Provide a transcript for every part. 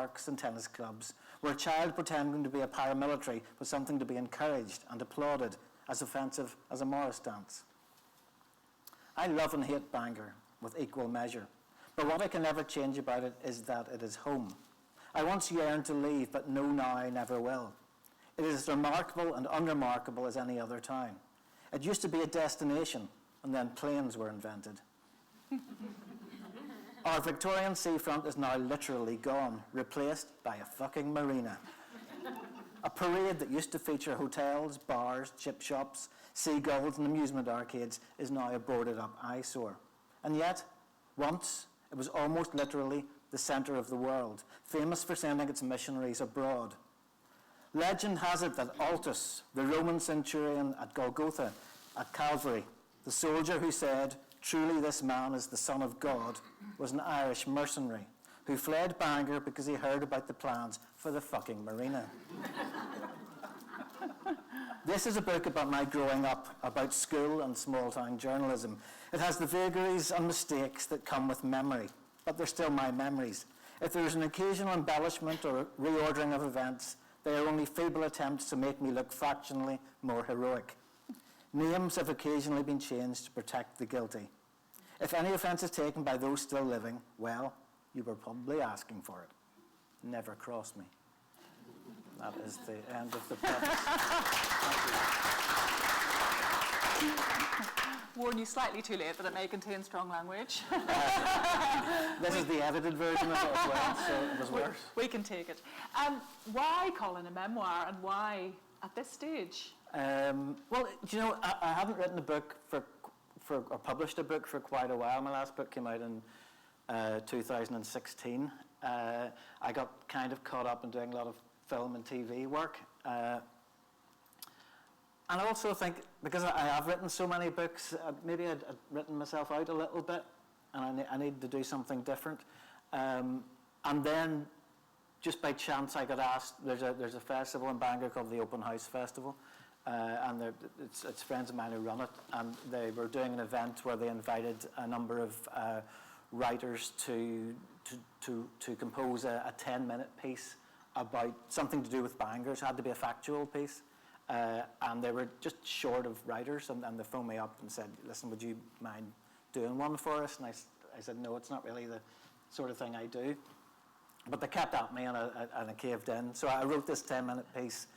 parks and tennis clubs, where a child pretending to be a paramilitary was something to be encouraged and applauded, as offensive as a Morris dance. I love and hate Bangor with equal measure, but what I can never change about it is that it is home. I once yearned to leave, but know now I never will. It is as remarkable and unremarkable as any other town. It used to be a destination, and then planes were invented. Our Victorian seafront is now literally gone, replaced by a fucking marina. A parade that used to feature hotels, bars, chip shops, seagulls and amusement arcades is now a boarded up eyesore. And yet, once, it was almost literally the centre of the world, famous for sending its missionaries abroad. Legend has it that Altus, the Roman centurion at Golgotha, at Calvary, the soldier who said, "Truly this man is the Son of God," was an Irish mercenary who fled Bangor because he heard about the plans for the fucking marina. This is a book about my growing up, about school and small-town journalism. It has the vagaries and mistakes that come with memory, but they're still my memories. If there is an occasional embellishment or reordering of events, they are only feeble attempts to make me look fractionally more heroic. Names have occasionally been changed to protect the guilty. If any offence is taken by those still living, well, you were probably asking for it. Never cross me. That is the end of the preface. Warn you slightly too late that it may contain strong language. This is the edited version of it as well, so it was worse. We can take it. Why, Colin, a memoir, and why at this stage? Well, do you know, I haven't written a book or published a book for quite a while. My last book came out in 2016. I got kind of caught up in doing a lot of film and TV work. And I also think, because I have written so many books, maybe I'd written myself out a little bit, and I needed to do something different. And then, just by chance, I got asked, there's a festival in Bangor called the Open House Festival, and it's friends of mine who run it, and they were doing an event where they invited a number of writers to compose a 10-minute piece about something to do with Bangor. It had to be a factual piece. And they were just short of writers, and they phoned me up and said, "Listen, would you mind doing one for us?" And I said, "No, it's not really the sort of thing I do." But they kept at me, and I caved in. So I wrote this 10-minute piece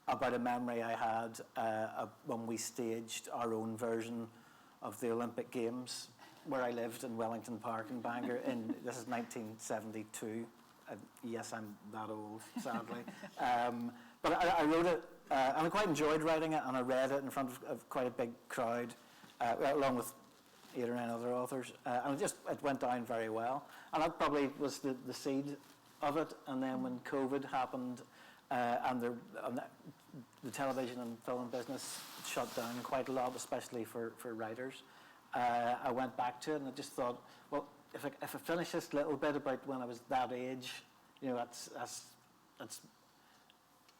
about a memory I had when we staged our own version of the Olympic Games, where I lived in Wellington Park in Bangor. This is 1972. Yes, I'm that old, sadly. But I wrote it. And I quite enjoyed writing it, and I read it in front of quite a big crowd, along with 8 or 9 other authors, and it went down very well. And that probably was the seed of it. And then when COVID happened, and the television and film business shut down quite a lot, especially for writers, I went back to it, and I just thought, well, if I finish this little bit about when I was that age, you know, that's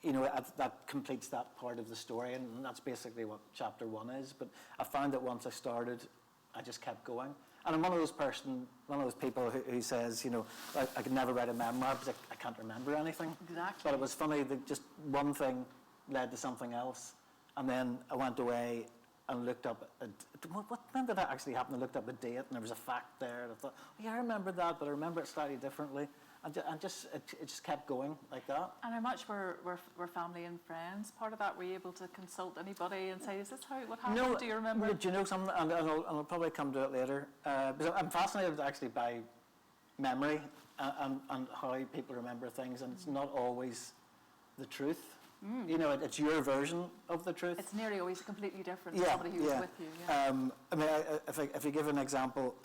you know, that completes that part of the story, and that's basically what chapter 1 is. But I found that once I started, I just kept going. And I'm one of those people who says, you know, I could never write a memoir because I can't remember anything. Exactly. But it was funny that just one thing led to something else, and then I went away and looked up, when did that actually happen? I looked up a date, and there was a fact there, and I thought, oh, yeah, I remember that, but I remember it slightly differently. And it just kept going like that. And how much were family and friends part of that? Were you able to consult anybody and say, is this what happened? No, do you remember? Do you know something? And I'll probably come to it later. Because I'm fascinated actually by memory and how people remember things, and it's not always the truth. You know, it's your version of the truth. It's nearly always completely different to somebody who was with you. Yeah. I mean, if you give an example,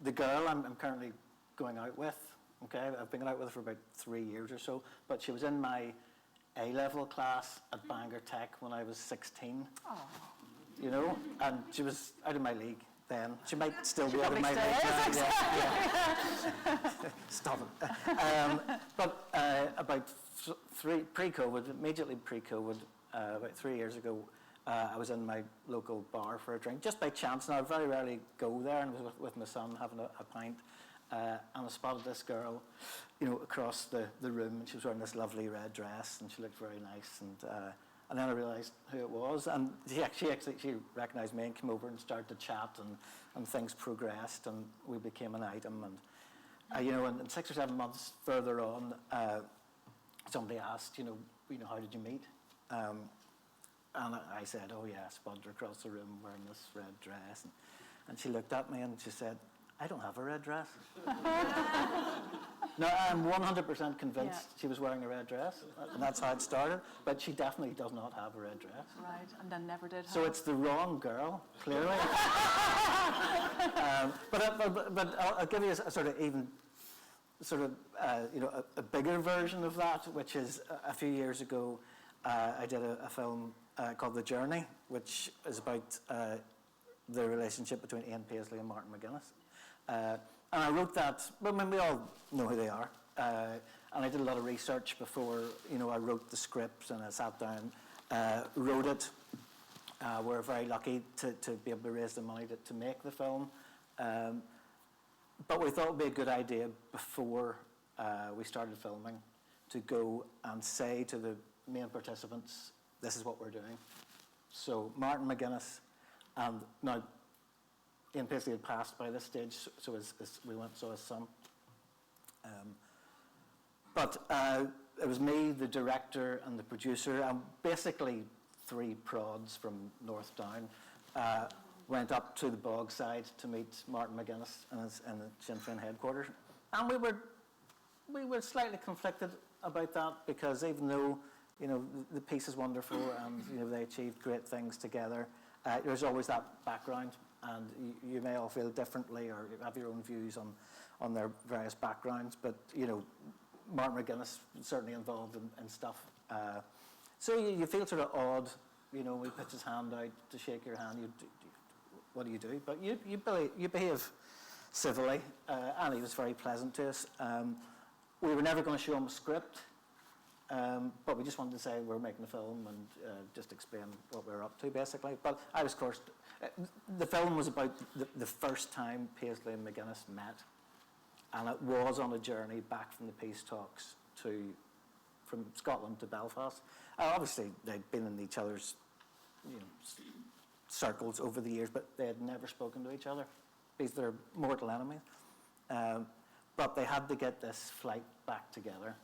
the girl I'm currently going out with, okay, I've been out with her for about 3 years or so, but she was in my A-level class at Bangor Tech when I was 16. Oh. You know, and she was out of my league then. She might still be out of my league now. Yeah. Stop it. But about pre-COVID, immediately pre-COVID, about 3 years ago, I was in my local bar for a drink, just by chance. Now, I very rarely go there, and I was with my son having a pint. and I spotted this girl, across the room, and she was wearing this lovely red dress, and she looked very nice, and then I realised who it was, and she recognised me and came over and started to chat, and things progressed, and we became an item, and and 6 or 7 months further on, somebody asked, how did you meet? And I said, oh yeah, I spotted her across the room wearing this red dress, and she looked at me and she said, I don't have a red dress. No, I'm 100% convinced she was wearing a red dress, and that's how it started, but she definitely does not have a red dress. Right, and then never did. So it's the wrong girl, clearly. But I'll give you a sort of even, a bigger version of that, which is a few years ago, I did a film called The Journey, which is about the relationship between Ian Paisley and Martin McGuinness. And I wrote that, we all know who they are. And I did a lot of research before, I wrote the script, and I sat down, wrote it. We're very lucky to be able to raise the money to make the film. But we thought it would be a good idea before we started filming to go and say to the main participants, this is what we're doing. So Martin McGuinness, and now Ian Paisley had passed by this stage, so we went and saw his son. But it was me, the director, and the producer, and basically 3 prods from North Down went up to the Bogside to meet Martin McGuinness in the Sinn Féin headquarters. And we were slightly conflicted about that, because even though the piece is wonderful and they achieved great things together, there's always that background, and you may all feel differently or have your own views on their various backgrounds, but Martin McGuinness was certainly involved in stuff. So you feel sort of odd, he puts his hand out to shake your hand, what do you do? But you behave civilly, and he was very pleasant to us. We were never going to show him a script, but we just wanted to say we're making a film and just explain what we're up to, basically. But I was, of course, the film was about the first time Paisley and McGuinness met, and it was on a journey back from the peace talks from Scotland to Belfast. Obviously, they'd been in each other's circles over the years, but they had never spoken to each other because they're mortal enemies. But they had to get this flight back together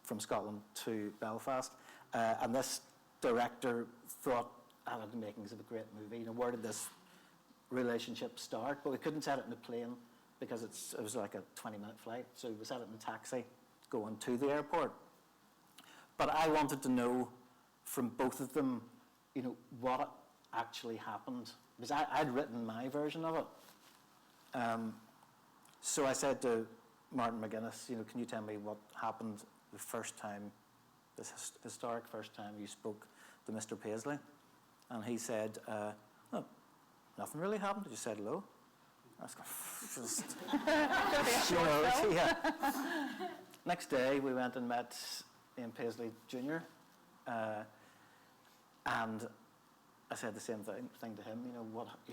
from Scotland to Belfast, and this director thought out of the makings of a great movie. Where did this relationship start? But we couldn't set it in a plane because it was like a 20-minute flight, so we set it in a taxi going to the airport. But I wanted to know from both of them, what actually happened, because I'd written my version of it. So I said to Martin McGuinness, can you tell me what happened the first time, this historic first time you spoke to Mr. Paisley? And he said, oh, nothing really happened, I just said hello. I was going, yeah. Next day, we went and met Ian Paisley Jr., and I said the same thing to him,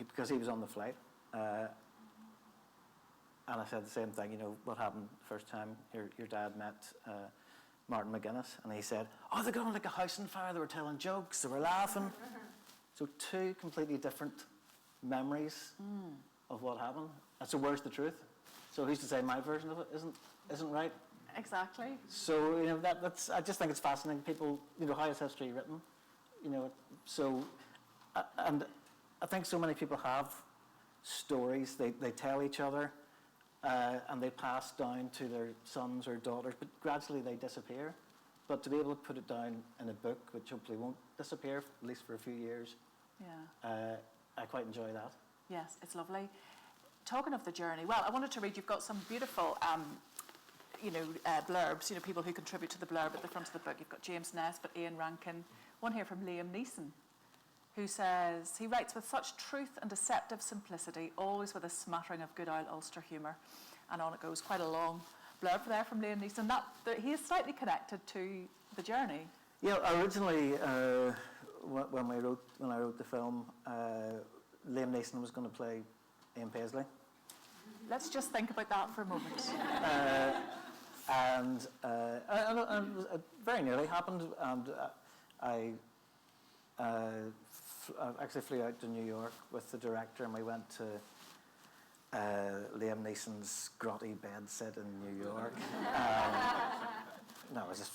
because he was on the flight. And I said the same thing, what happened the first time your dad met Martin McGuinness? And he said, oh, they're going like a house on fire, they were telling jokes, they were laughing. So 2 completely different memories of what happened. And so where's the truth? So who's to say my version of it isn't right? Exactly. So, that's, I just think it's fascinating. People, how is history written? So, and I think so many people have stories they tell each other, and they pass down to their sons or daughters, but gradually they disappear. But to be able to put it down in a book, which hopefully won't disappear, at least for a few years, I quite enjoy that. Yes, it's lovely. Talking of the journey, well, I wanted to read, you've got some beautiful blurbs, people who contribute to the blurb at the front of the book. You've got James Nesbitt, Ian Rankin, one here from Liam Neeson, who says, he writes with such truth and deceptive simplicity, always with a smattering of good old Ulster humour. And on it goes, quite a long blurb there from Liam Neeson. He is slightly connected to the journey. Yeah, originally, when I wrote the film, Liam Neeson was going to play Ian Paisley. Let's just think about that for a moment. And it very nearly happened, and I actually flew out to New York with the director, and we went to Liam Neeson's grotty bed set in New York. No, it was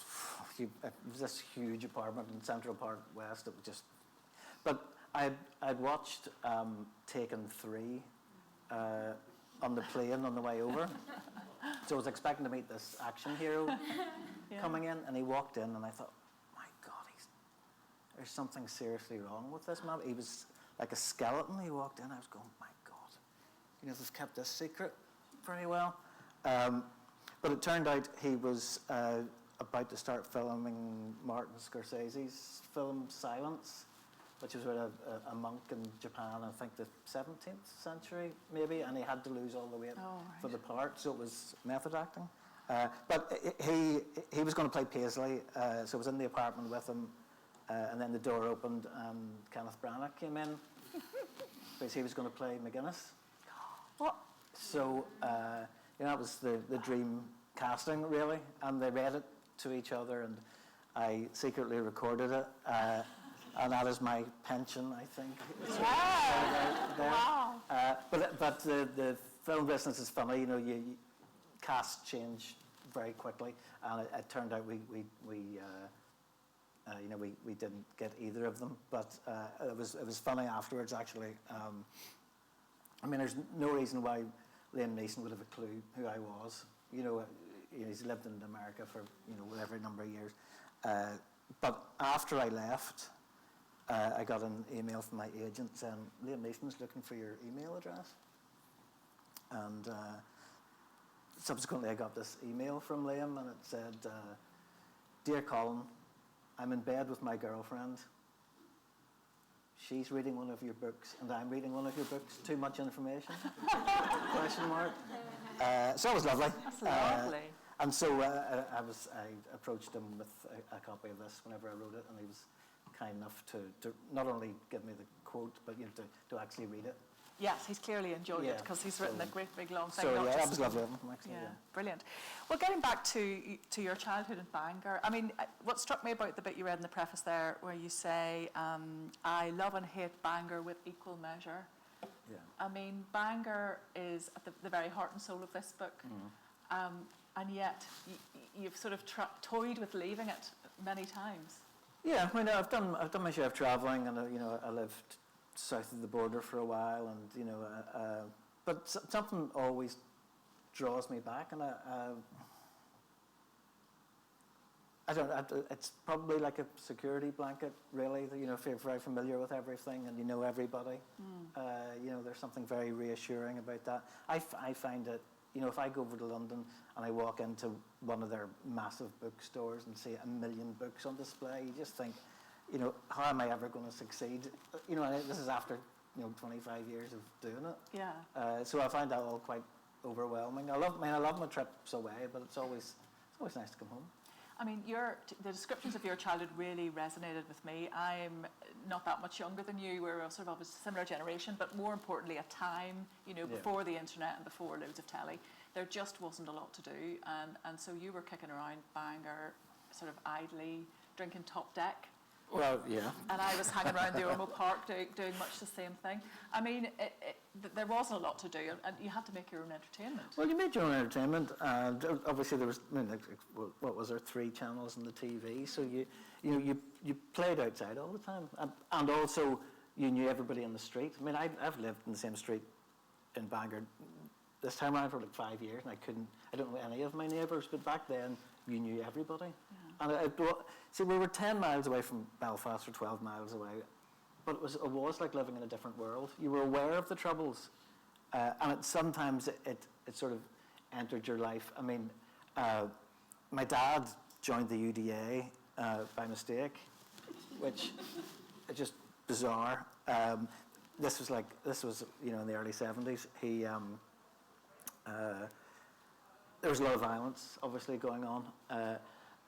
this huge apartment in Central Park West. It was just, but I'd watched Taken 3 on the plane on the way over. So I was expecting to meet this action hero coming in, and he walked in, and I thought, my God, there's something seriously wrong with this man. He was like a skeleton. He walked in, I was going, my God, they've kept this secret very well. But it turned out he was about to start filming Martin Scorsese's film Silence, which was about a monk in Japan, I think the 17th century maybe, and he had to lose all the weight for the part, so it was method acting. But he was going to play Paisley, so I was in the apartment with him, and then the door opened and Kenneth Branagh came in, because he was going to play McGuinness. What? So that was the dream casting, really, and they read it to each other, and I secretly recorded it. And that is my pension, I think. Wow. But the film business is funny. You casts change very quickly, and it turned out we didn't get either of them. But it was funny afterwards, actually. There's no reason why Liam Neeson would have a clue who I was. He's lived in America for whatever number of years. But after I left, I got an email from my agent saying, Liam Neeson's looking for your email address. And subsequently I got this email from Liam, and it said, Dear Colin, I'm in bed with my girlfriend. She's reading one of your books, and I'm reading one of your books. Too much information? Question mark. So it was lovely. That's lovely. And so I approached him with a copy of this whenever I wrote it, and he was kind enough to not only give me the quote, but to actually read it. Yes, he's clearly enjoyed it, because he's written a great big long thing. So that was lovely. Actually, Brilliant. Well, getting back to your childhood in Bangor, what struck me about the bit you read in the preface there, where you say, I love and hate Bangor with equal measure. Yeah. Bangor is at the very heart and soul of this book, and yet you've sort of toyed with leaving it many times. Yeah, I've done my share of travelling, and I lived south of the border for a while, and but something always draws me back, and it's probably like a security blanket, really. If you're very familiar with everything and you know everybody, there's something very reassuring about that. I find it. If I go over to London and I walk into one of their massive bookstores and see 1 million books on display, you just think, how am I ever going to succeed? And this is after 25 years of doing it. Yeah. So I find that all quite overwhelming. I love my trips away, but it's always nice to come home. The descriptions of your childhood really resonated with me. I'm not that much younger than you. We're sort of a similar generation, but more importantly, a time, before the internet and before loads of telly, there just wasn't a lot to do. And so you were kicking around Bangor, sort of idly, drinking top deck. Well, yeah. And I was hanging around the Ormo Park doing much the same thing. There wasn't a lot to do, and you had to make your own entertainment. Well, you made your own entertainment, and obviously there was, what was there, 3 channels on the TV, so you played outside all the time, and also you knew everybody in the street. I've lived in the same street in Bangor this time around for like 5 years, and I don't know any of my neighbours, but back then you knew everybody. Yeah. And we were 10 miles away from Belfast, or 12 miles away, but it was like living in a different world. You were aware of the troubles, and sometimes it sort of entered your life. My dad joined the UDA by mistake, which is just bizarre. This was in the early 70s. There was a lot of violence, obviously, going on.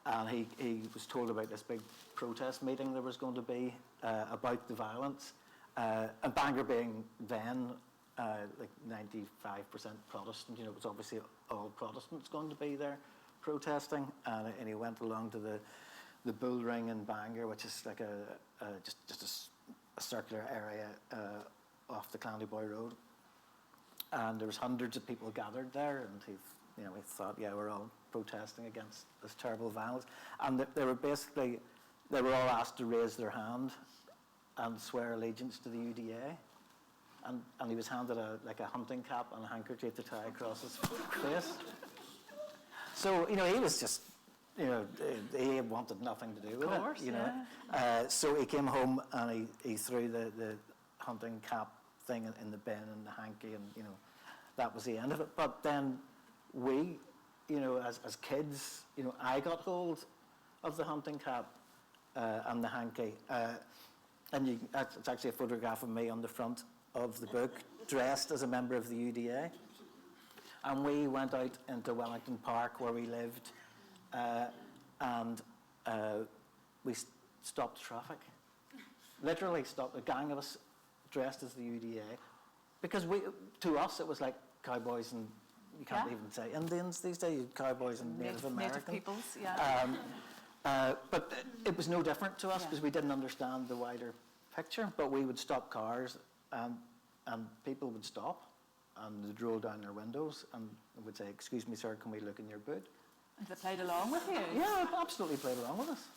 And he was told about this big protest meeting there was going to be about the violence. And Bangor being then like 95% Protestant. You know, it was obviously all Protestants going to be there protesting, and he went along to the Bull Ring in Bangor, which is like just a circular area off the Clandyboy Road, and there was hundreds of people gathered there, and he thought, yeah, we're all protesting against this terrible violence, and they were all asked to raise their hand and swear allegiance to the UDA. And he was handed a hunting cap and a handkerchief to tie across his face. So, you know, he was just, you know, he wanted nothing to do with Of course, it, you know. So he came home and he threw the hunting cap thing in the bin and the hanky, and, you know, that was the end of it. But then we, you know, as kids, you know, I got hold of the hunting cap and the hanky. And it's actually a photograph of me on the front of the book, dressed as a member of the UDA. And we went out into Wellington Park, where we lived, and we stopped traffic. Literally stopped, a gang of us dressed as the UDA. Because to us, it was like cowboys and, you can't even say Indians these days, cowboys and Native Americans. Native peoples, yeah. But it was no different to us, because we didn't understand the wider picture. But we would stop cars, and people would stop, and they'd roll down their windows and would say, "Excuse me, sir, can we look in your boot?" And they played along with you? Yeah, absolutely played along with us.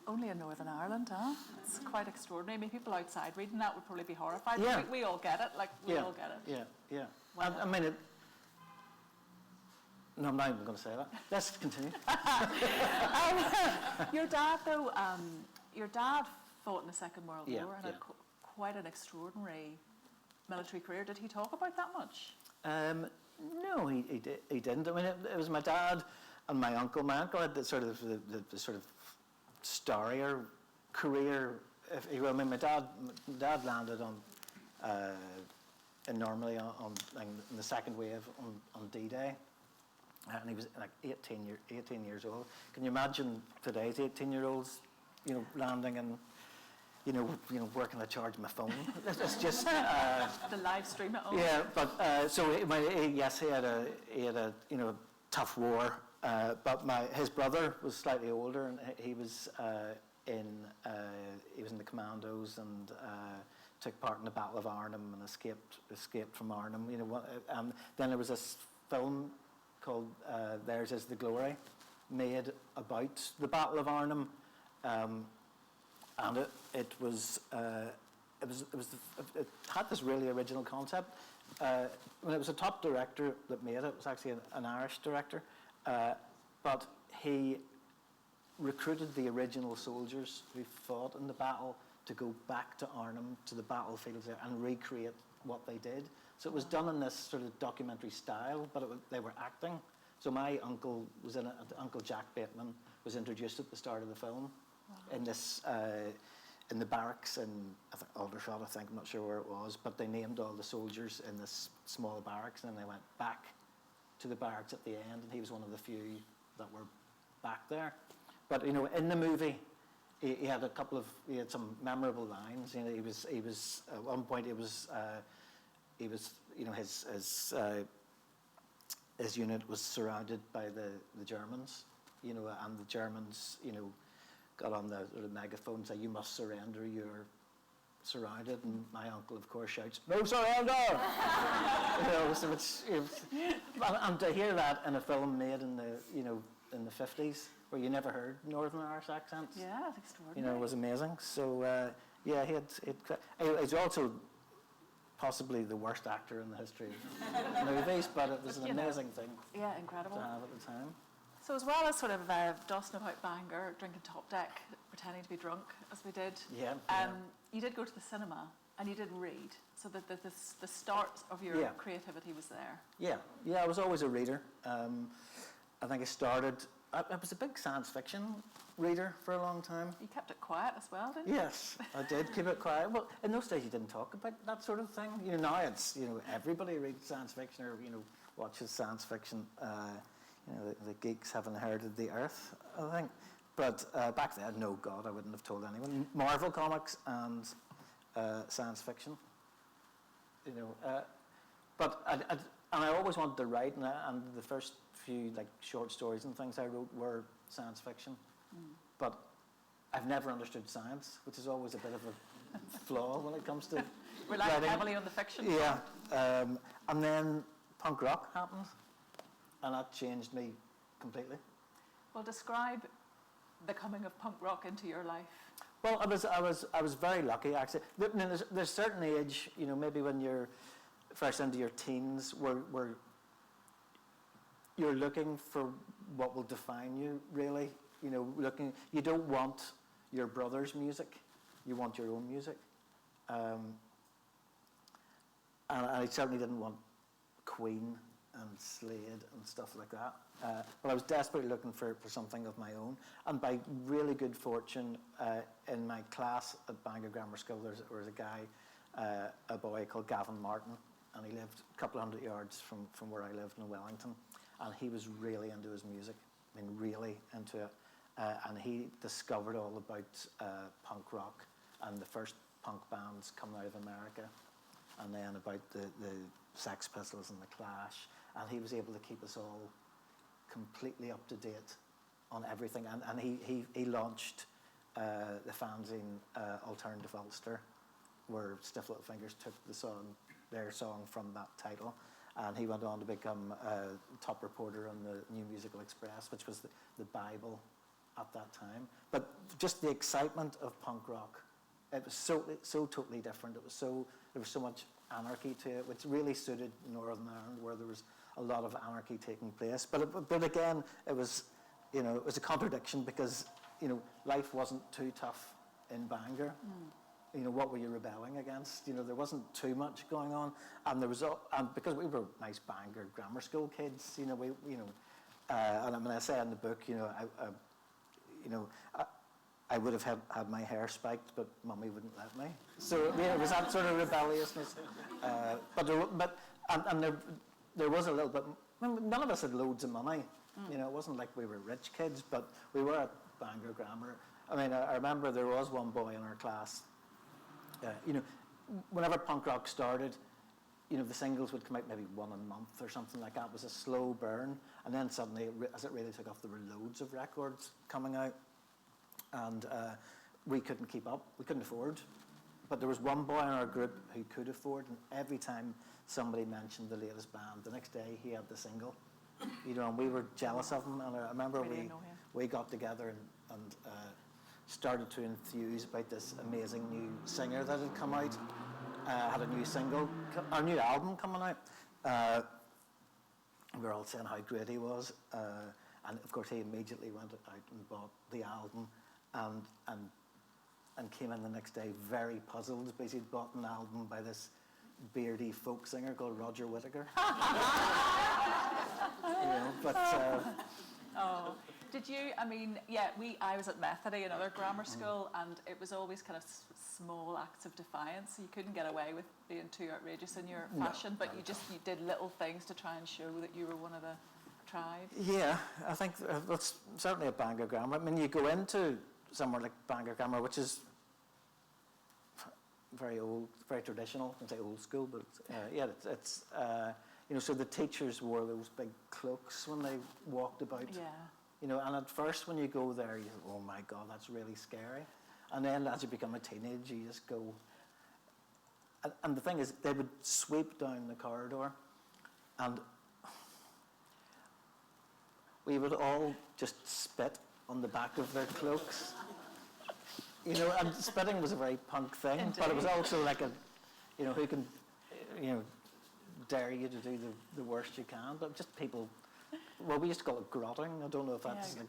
Only in Northern Ireland, huh? It's quite extraordinary. I mean, people outside reading that would probably be horrified. Yeah. We all get it, we all get it. Yeah, yeah. Wow. I mean, no, I'm not even going to say that. Let's continue. Your dad, though, your dad fought in the Second World War and had quite an extraordinary military career. Did he talk about that much? No, he didn't. I mean, it was my dad and my uncle. My uncle had the sort of starrier career, if you will. I mean, my dad landed in Normandy in the second wave on D-Day, and he was like 18 years old. Can you imagine today's 18-year-olds, you know, landing and you know, where can I charge my phone? It's just the live stream at home. Yeah, but so yes, he had a you know, tough war. But his brother was slightly older, and he was in the commandos and took part in the Battle of Arnhem and escaped from Arnhem. You know, and then there was this film called "Theirs Is the Glory," made about the Battle of Arnhem. And it had this really original concept. When it was a top director that made it, it was actually an Irish director, but he recruited the original soldiers who fought in the battle to go back to Arnhem, to the battlefields there, and recreate what they did. So it was done in this sort of documentary style, but they were acting. So my uncle was in it. Uncle Jack Bateman was introduced at the start of the film. In this, in the barracks in Aldershot, I think, I'm not sure where it was, but they named all the soldiers in this small barracks, and then they went back to the barracks at the end, and he was one of the few that were back there. But you know, in the movie, he had some memorable lines. You know, he was at one point he was you know, his unit was surrounded by the Germans, you know, and the Germans, you know, got on the sort of megaphone and said, "You must surrender, you're surrounded." And my uncle, of course, shouts, "No surrender!" You know, so it's, you know, and to hear that in a film made in the 50s, where you never heard Northern Irish accents, yeah, that's extraordinary. you know, was amazing. So yeah, he's also possibly the worst actor in the history of movies, but it was an amazing thing. Yeah, incredible. To have at the time. So as well as sort of dusting about Bangor, drinking top deck, pretending to be drunk, as we did, you did go to the cinema and you did read, so that the start of your creativity was there. Yeah, I was always a reader. I think I was a big science fiction reader for a long time. You kept it quiet as well, didn't you? Yes, I did keep it quiet. Well, in those days you didn't talk about that sort of thing. You know, now it's, you know, everybody reads science fiction or, you know, watches science fiction. You know, the geeks have inherited the earth, I think. But back then, no, God, I wouldn't have told anyone. Marvel comics and science fiction. you know. But and I always wanted to write, and the first few like short stories and things I wrote were science fiction. But I've never understood science, which is always a bit of a flaw when it comes to Rely writing. heavily on the fiction. Yeah, and then punk rock happened, and that changed me completely. Well, describe the coming of punk rock into your life. Well, I was very lucky actually. There's a certain age, you know, maybe when you're first into your teens, where you're looking for what will define you, really. You know, you don't want your brother's music, you want your own music. And I certainly didn't want Queen and Slade and stuff like that. But I was desperately looking for something of my own. And by really good fortune, in my class at Bangor Grammar School, there was a guy, a boy called Gavin Martin, and he lived a couple of hundred yards from where I lived in Wellington. And he was really into his music, I mean, really into it. And he discovered all about punk rock and the first punk bands coming out of America, and then about the Sex Pistols and the Clash. And he was able to keep us all completely up to date on everything. And he launched the fanzine Alternative Ulster, where Stiff Little Fingers took their song from that title. And he went on to become top reporter on the New Musical Express, which was the Bible at that time. But just the excitement of punk rock, it was so totally different. There was so much anarchy to it, which really suited Northern Ireland, where there was a lot of anarchy taking place. But again, it was a contradiction, because life wasn't too tough in Bangor. What were you rebelling against? There wasn't too much going on, and and because we were nice Bangor grammar school kids, and I mean, I say in the book, I would have had my hair spiked, but Mummy wouldn't let me. So it was that sort of rebelliousness. But there was a little bit. None of us had loads of money. It wasn't like we were rich kids, but we were at Bangor Grammar. I mean, I remember there was one boy in our class. Whenever punk rock started, the singles would come out maybe one a month or something like that. It was a slow burn, and then suddenly, as it really took off, there were loads of records coming out, and we couldn't keep up. We couldn't afford. But there was one boy in our group who could afford, and every time somebody mentioned the latest band, the next day he had the single. And we were jealous of him. And I remember we got together and started to enthuse about this amazing new singer that had come out, had a new single, a new album coming out. We were all saying how great he was, and of course he immediately went out and bought the album, and came in the next day very puzzled, because he'd bought an album by this beardy folk singer called Roger Whittaker. Oh. Did you, I was at Methody, another grammar school, and it was always kind of small acts of defiance. You couldn't get away with being too outrageous in your fashion, but you did little things to try and show that you were one of the tribe. Yeah, I think that's certainly at Bangor Grammar. I mean, you go into somewhere like Bangor Grammar, which is very old, very traditional. I can say old school, but it's so the teachers wore those big cloaks when they walked about. Yeah. And at first when you go there, you think, oh my God, that's really scary. And then as you become a teenager, you just go. And the thing is, they would sweep down the corridor, and we would all just spit on the back of their cloaks. And spitting was a very punk thing. Indeed. But it was also like who can, dare you to do the worst you can. But just people. Well, we used to call it grotting. I don't know if that's a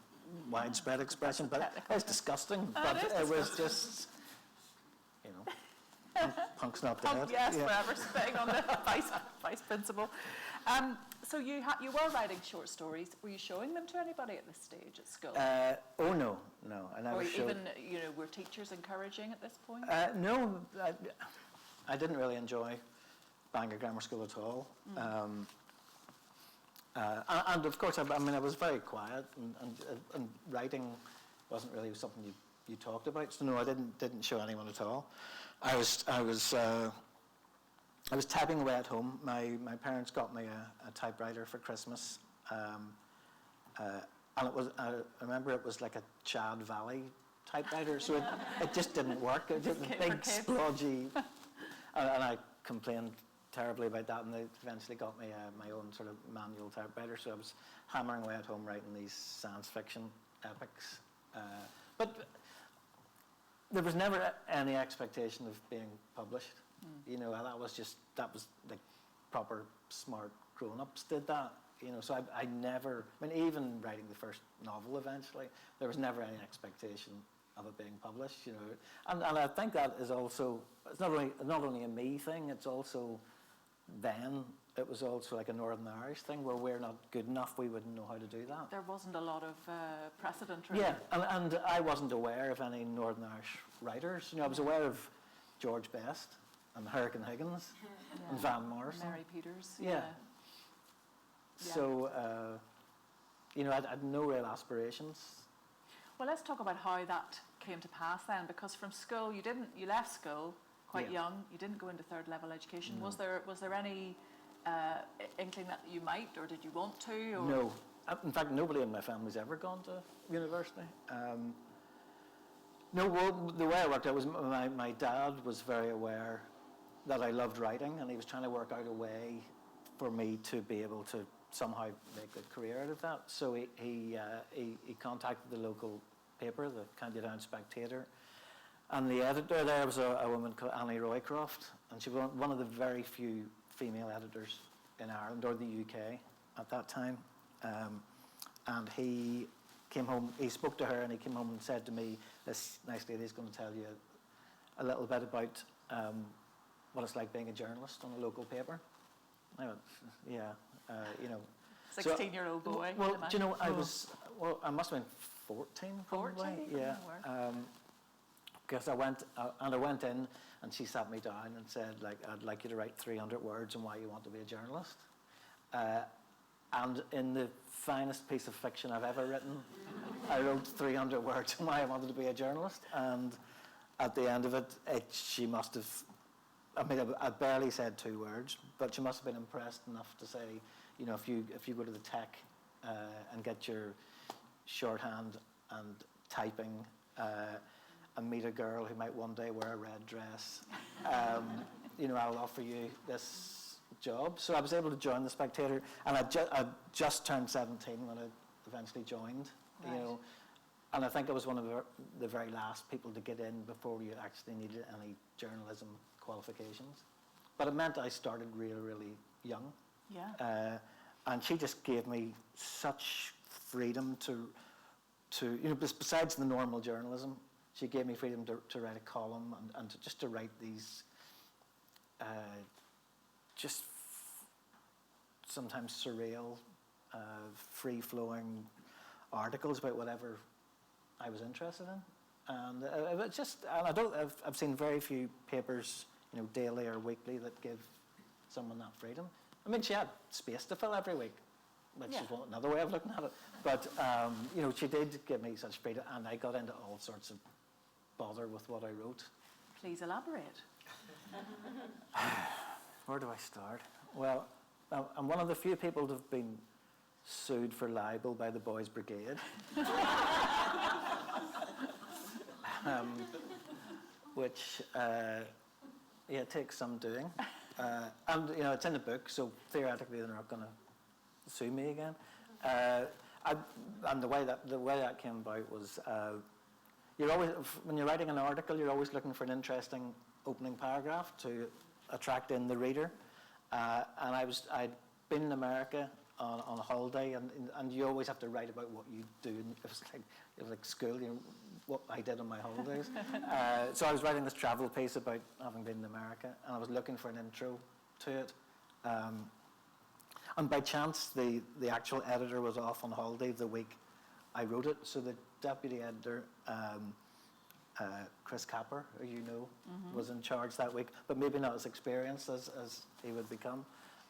widespread expression, but it was disgusting. But it was just, punk's not dead. Yes, forever spitting on the vice principal. So you were writing short stories. Were you showing them to anybody at this stage at school? No, I never or showed. Even, were teachers encouraging at this point? No, I didn't really enjoy Bangor Grammar School at all. And of course, I was very quiet, and writing wasn't really something you talked about. So no, I didn't show anyone at all. I was I was typing away at home. My parents got me a typewriter for Christmas, and it was, I remember it was like a Chad Valley typewriter, so it just didn't work. It just Okay, big, for kids. splodgy, and I complained terribly about that, and they eventually got me my own sort of manual typewriter, so I was hammering away at home writing these science fiction epics. But there was never any expectation of being published. You know, that was like proper smart grown-ups did that. You know, so I never, I mean, even writing the first novel eventually, there was never any expectation of it being published, you know. And I think that is also, it's not only a me thing, it's also then, it was also like a Northern Irish thing where we're not good enough, we wouldn't know how to do that. There wasn't a lot of precedent, really. Yeah, and I wasn't aware of any Northern Irish writers. You know, I was aware of George Best and Hurricane Higgins and Van Morrison. Mary Peters. Yeah. So, you know, I had no real aspirations. Well, let's talk about how that came to pass then, because from school, you left school quite young, you didn't go into third level education. No. Was there any inkling that you might, or did you want to? Or? No. In fact, nobody in my family's ever gone to university. No, well, the way I worked out was my dad was very aware that I loved writing, and he was trying to work out a way for me to be able to somehow make a career out of that. So he contacted the local paper, the County Down Spectator, and the editor there was a woman called Annie Roycroft, and she was one of the very few female editors in Ireland or the UK at that time. And he came home, he spoke to her, and he came home and said to me, this nice lady is going to tell you a little bit about what it's like being a journalist on a local paper. I went, yeah, you know. 16-year-old boy. Well, do you know, I must have been 14 probably. 14? Yeah. Because I went in and she sat me down and said, like, I'd like you to write 300 words on why you want to be a journalist. And in the finest piece of fiction I've ever written, I wrote 300 words on why I wanted to be a journalist. And at the end of it, she must have, I mean, I barely said 2 words, but she must have been impressed enough to say, you know, if you go to the tech and get your shorthand and typing and meet a girl who might one day wear a red dress, you know, I'll offer you this job. So I was able to join the Spectator, and I just turned 17 when I eventually joined, you know. And I think I was one of the very last people to get in before you actually needed any journalism qualifications. But it meant I started really, really young. Yeah. And she just gave me such freedom to you know, besides the normal journalism, she gave me freedom to write a column and just to write these just sometimes surreal, free-flowing articles about whatever I was interested in. And I've seen very few papers, you know, daily or weekly that give someone that freedom. I mean, she had space to fill every week, which is another way of looking at it. But, you know, she did give me such freedom, and I got into all sorts of bother with what I wrote. Please elaborate. Where do I start? Well, I'm one of the few people to have been sued for libel by the Boys Brigade. Which takes some doing. And, you know, it's in the book, so theoretically they're not going to sue me again. And the way that came about was, you're always, when you're writing an article, you're always looking for an interesting opening paragraph to attract in the reader. And I'd been in America on a holiday, and you always have to write about what you do. And it was like school, you know, what I did on my holidays. So I was writing this travel piece about having been in America, and I was looking for an intro to it. And by chance, the actual editor was off on holiday the week I wrote it, so the deputy editor, Chris Capper, who you know, was in charge that week, but maybe not as experienced as he would become.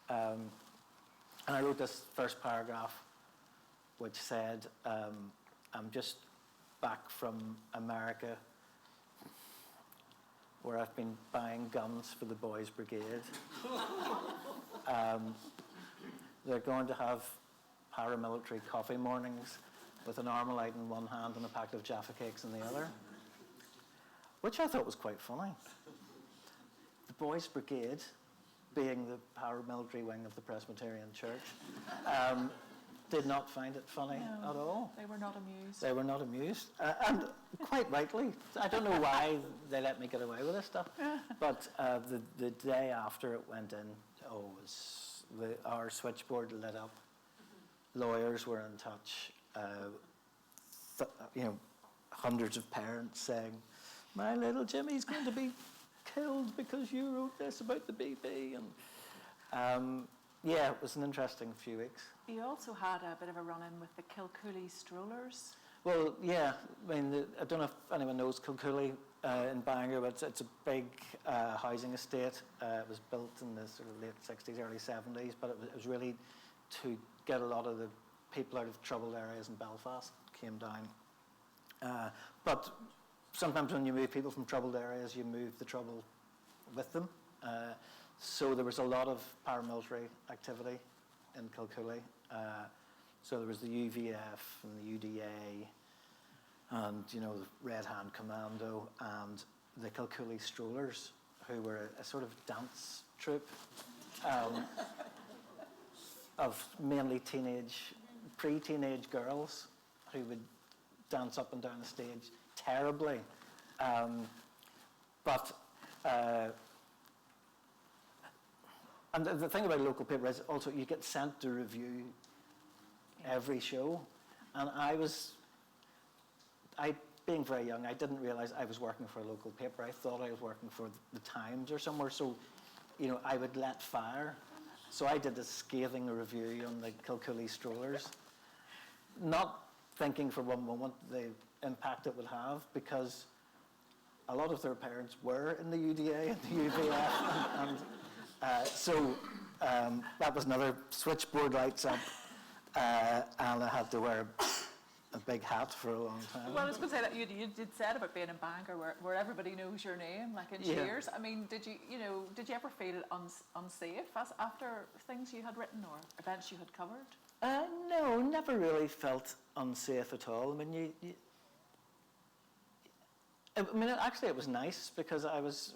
And I wrote this first paragraph, which said, I'm just back from America where I've been buying guns for the Boys Brigade. They're going to have paramilitary coffee mornings with an Armalite in one hand and a packet of Jaffa cakes in the other, which I thought was quite funny. The Boys Brigade, being the paramilitary wing of the Presbyterian Church, did not find it funny at all. They were not amused. They were not amused, and quite rightly. I don't know why they let me get away with this stuff, but the day after it went in, our switchboard lit up. Lawyers were in touch. Hundreds of parents saying, "My little Jimmy's going to be killed because you wrote this about the BB," and it was an interesting few weeks. You also had a bit of a run-in with the Kilcooley strollers. Well, yeah, I mean, I don't know if anyone knows Kilcooley in Bangor, but it's a big housing estate. It was built in the sort of late 60s, early 70s, but it was really to get a lot of the people out of troubled areas in Belfast came down. But sometimes when you move people from troubled areas, you move the trouble with them. So there was a lot of paramilitary activity in Kilcooley. So there was the UVF and the UDA and, the Red Hand Commando and the Kilcooley Strollers, who were a sort of dance troupe of mainly pre-teenage girls who would dance up and down the stage terribly. And the thing about a local paper is also you get sent to review every show. And being very young, I didn't realise I was working for a local paper. I thought I was working for the Times or somewhere. So, I would let fire. So I did a scathing review on the Kilcooley Strollers, not thinking for one moment the impact it would have, because a lot of their parents were in the UDA and the UVF, so that was another switchboard lights up, and I had to wear a big hat for a long time. Well, I was going to say that you did said about being in Bangor, where everybody knows your name, like in Cheers. I mean, did you ever feel unsafe after things you had written or events you had covered? No, never really felt unsafe at all. I mean, actually, it was nice because I was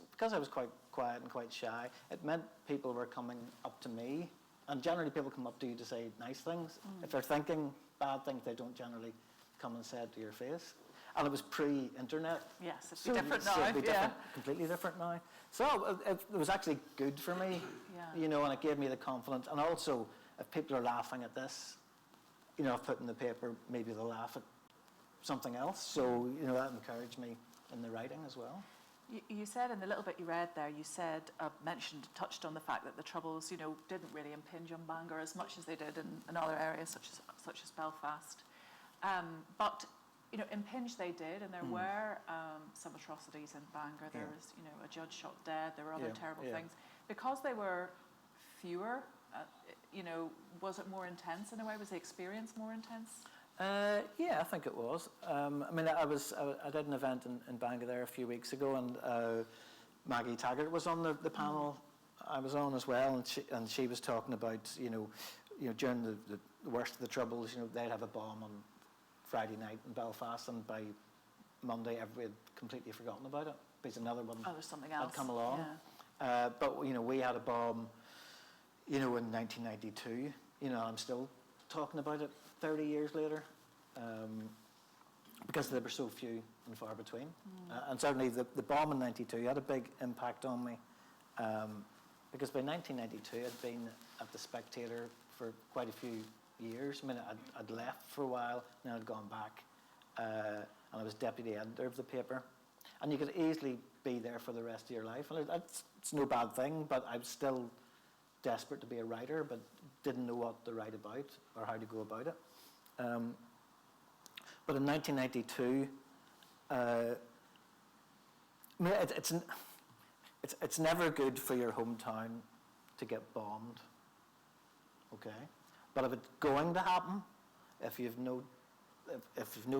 quite quiet and quite shy. It meant people were coming up to me, and generally people come up to you to say nice things. If they're thinking bad things, they don't generally come and say it to your face. And it was pre-internet. Yes, it'd be different now. It'd be completely different now. So it was actually good for me, and it gave me the confidence. And also, if people are laughing at this, I've put in the paper, maybe they'll laugh at something else. So, that encouraged me in the writing as well. You said in the little bit you read there, touched on the fact that the Troubles, didn't really impinge on Bangor as much as they did in other areas such as Belfast. But, impinge they did, and there were some atrocities in Bangor. There was, a judge shot dead. There were other terrible things. Because they were fewer, was it more intense in a way? Was the experience more intense? I think it was. I did an event in Bangor there a few weeks ago, and Maggie Taggart was on the panel I was on as well, and she was talking about, during the worst of the Troubles, they'd have a bomb on Friday night in Belfast, and by Monday everybody had completely forgotten about it because another one had come along. Yeah. But we had a bomb, in 1992. I'm still talking about it 30 years later, because there were so few and far between. And certainly the bomb in 92 had a big impact on me, because by 1992 I'd been at The Spectator for quite a few years. I'd left for a while, and I'd gone back, and I was deputy editor of the paper. And you could easily be there for the rest of your life, and it's no bad thing, but I was still desperate to be a writer, but didn't know what to write about or how to go about it. But in 1992, it's never good for your hometown to get bombed, okay? But if it's going to happen, if you've no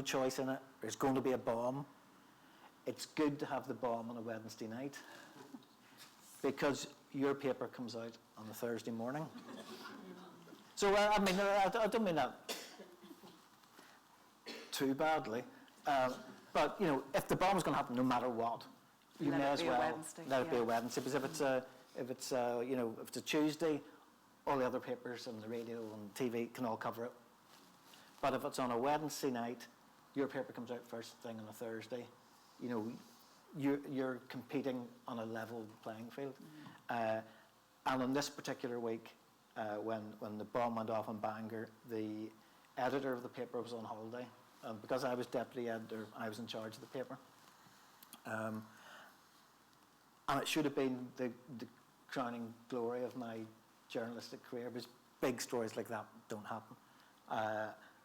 choice in it, there's going to be a bomb, it's good to have the bomb on a Wednesday night because your paper comes out on a Thursday morning. So, I mean, I don't mean that too badly, but, you know, if the bomb's going to happen no matter what, you may as well let it be a Wednesday, because if it's you know, if it's a Tuesday, all the other papers and the radio and TV can all cover it. But if it's on a Wednesday night, your paper comes out first thing on a Thursday, you know, you're competing on a level playing field. And on this particular week, when the bomb went off in Bangor, the editor of the paper was on holiday. And because I was deputy editor, I was in charge of the paper. And it should have been the crowning glory of my journalistic career, because big stories like that don't happen.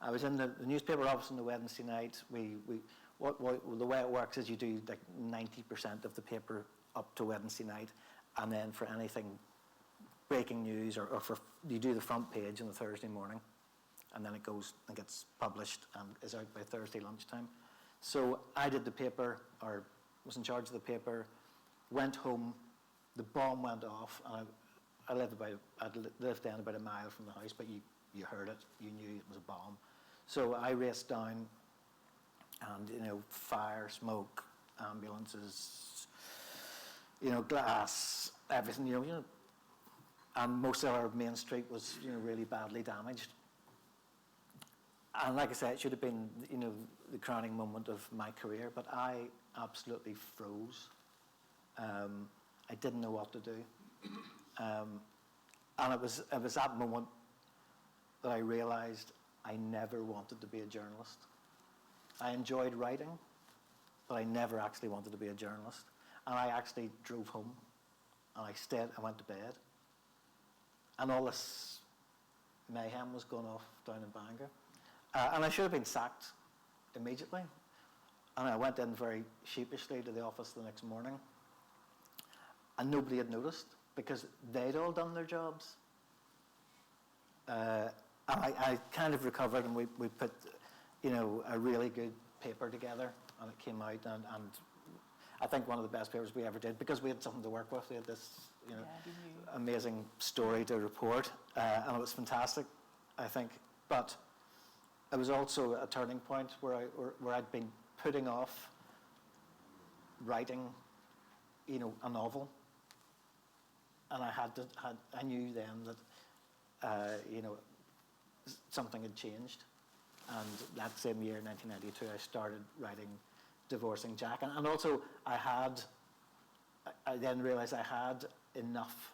I was in the newspaper office on the Wednesday night. The way it works is you do like 90% of the paper up to Wednesday night, and then for anything breaking news or you do the front page on the Thursday morning, and then it goes and gets published and is out by Thursday lunchtime. So I did the paper, or was in charge of the paper, went home, the bomb went off, and I lived then about a mile from the house, but you heard it, you knew it was a bomb. So I raced down, and, you know, fire, smoke, ambulances, you know, glass, everything, you know, and most of our main street was, you know, really badly damaged. And like I said, it should have been, you know, the crowning moment of my career, but I absolutely froze. I didn't know what to do. And it was that moment that I realized I never wanted to be a journalist. I enjoyed writing, but I never actually wanted to be a journalist. And I actually drove home, and I went to bed. And all this mayhem was going off down in Bangor. And I should have been sacked immediately. And I went in very sheepishly to the office the next morning, and nobody had noticed, because they'd all done their jobs. And I kind of recovered, and we put, you know, a really good paper together, and it came out, and I think one of the best papers we ever did, because we had something to work with. We had this, you know, amazing story to report, and it was fantastic, I think. But it was also a turning point where I'd been putting off writing, you know, a novel, and I knew then that, you know, something had changed. And that same year, 1992, I started writing Divorcing Jack. And also I then realized I had enough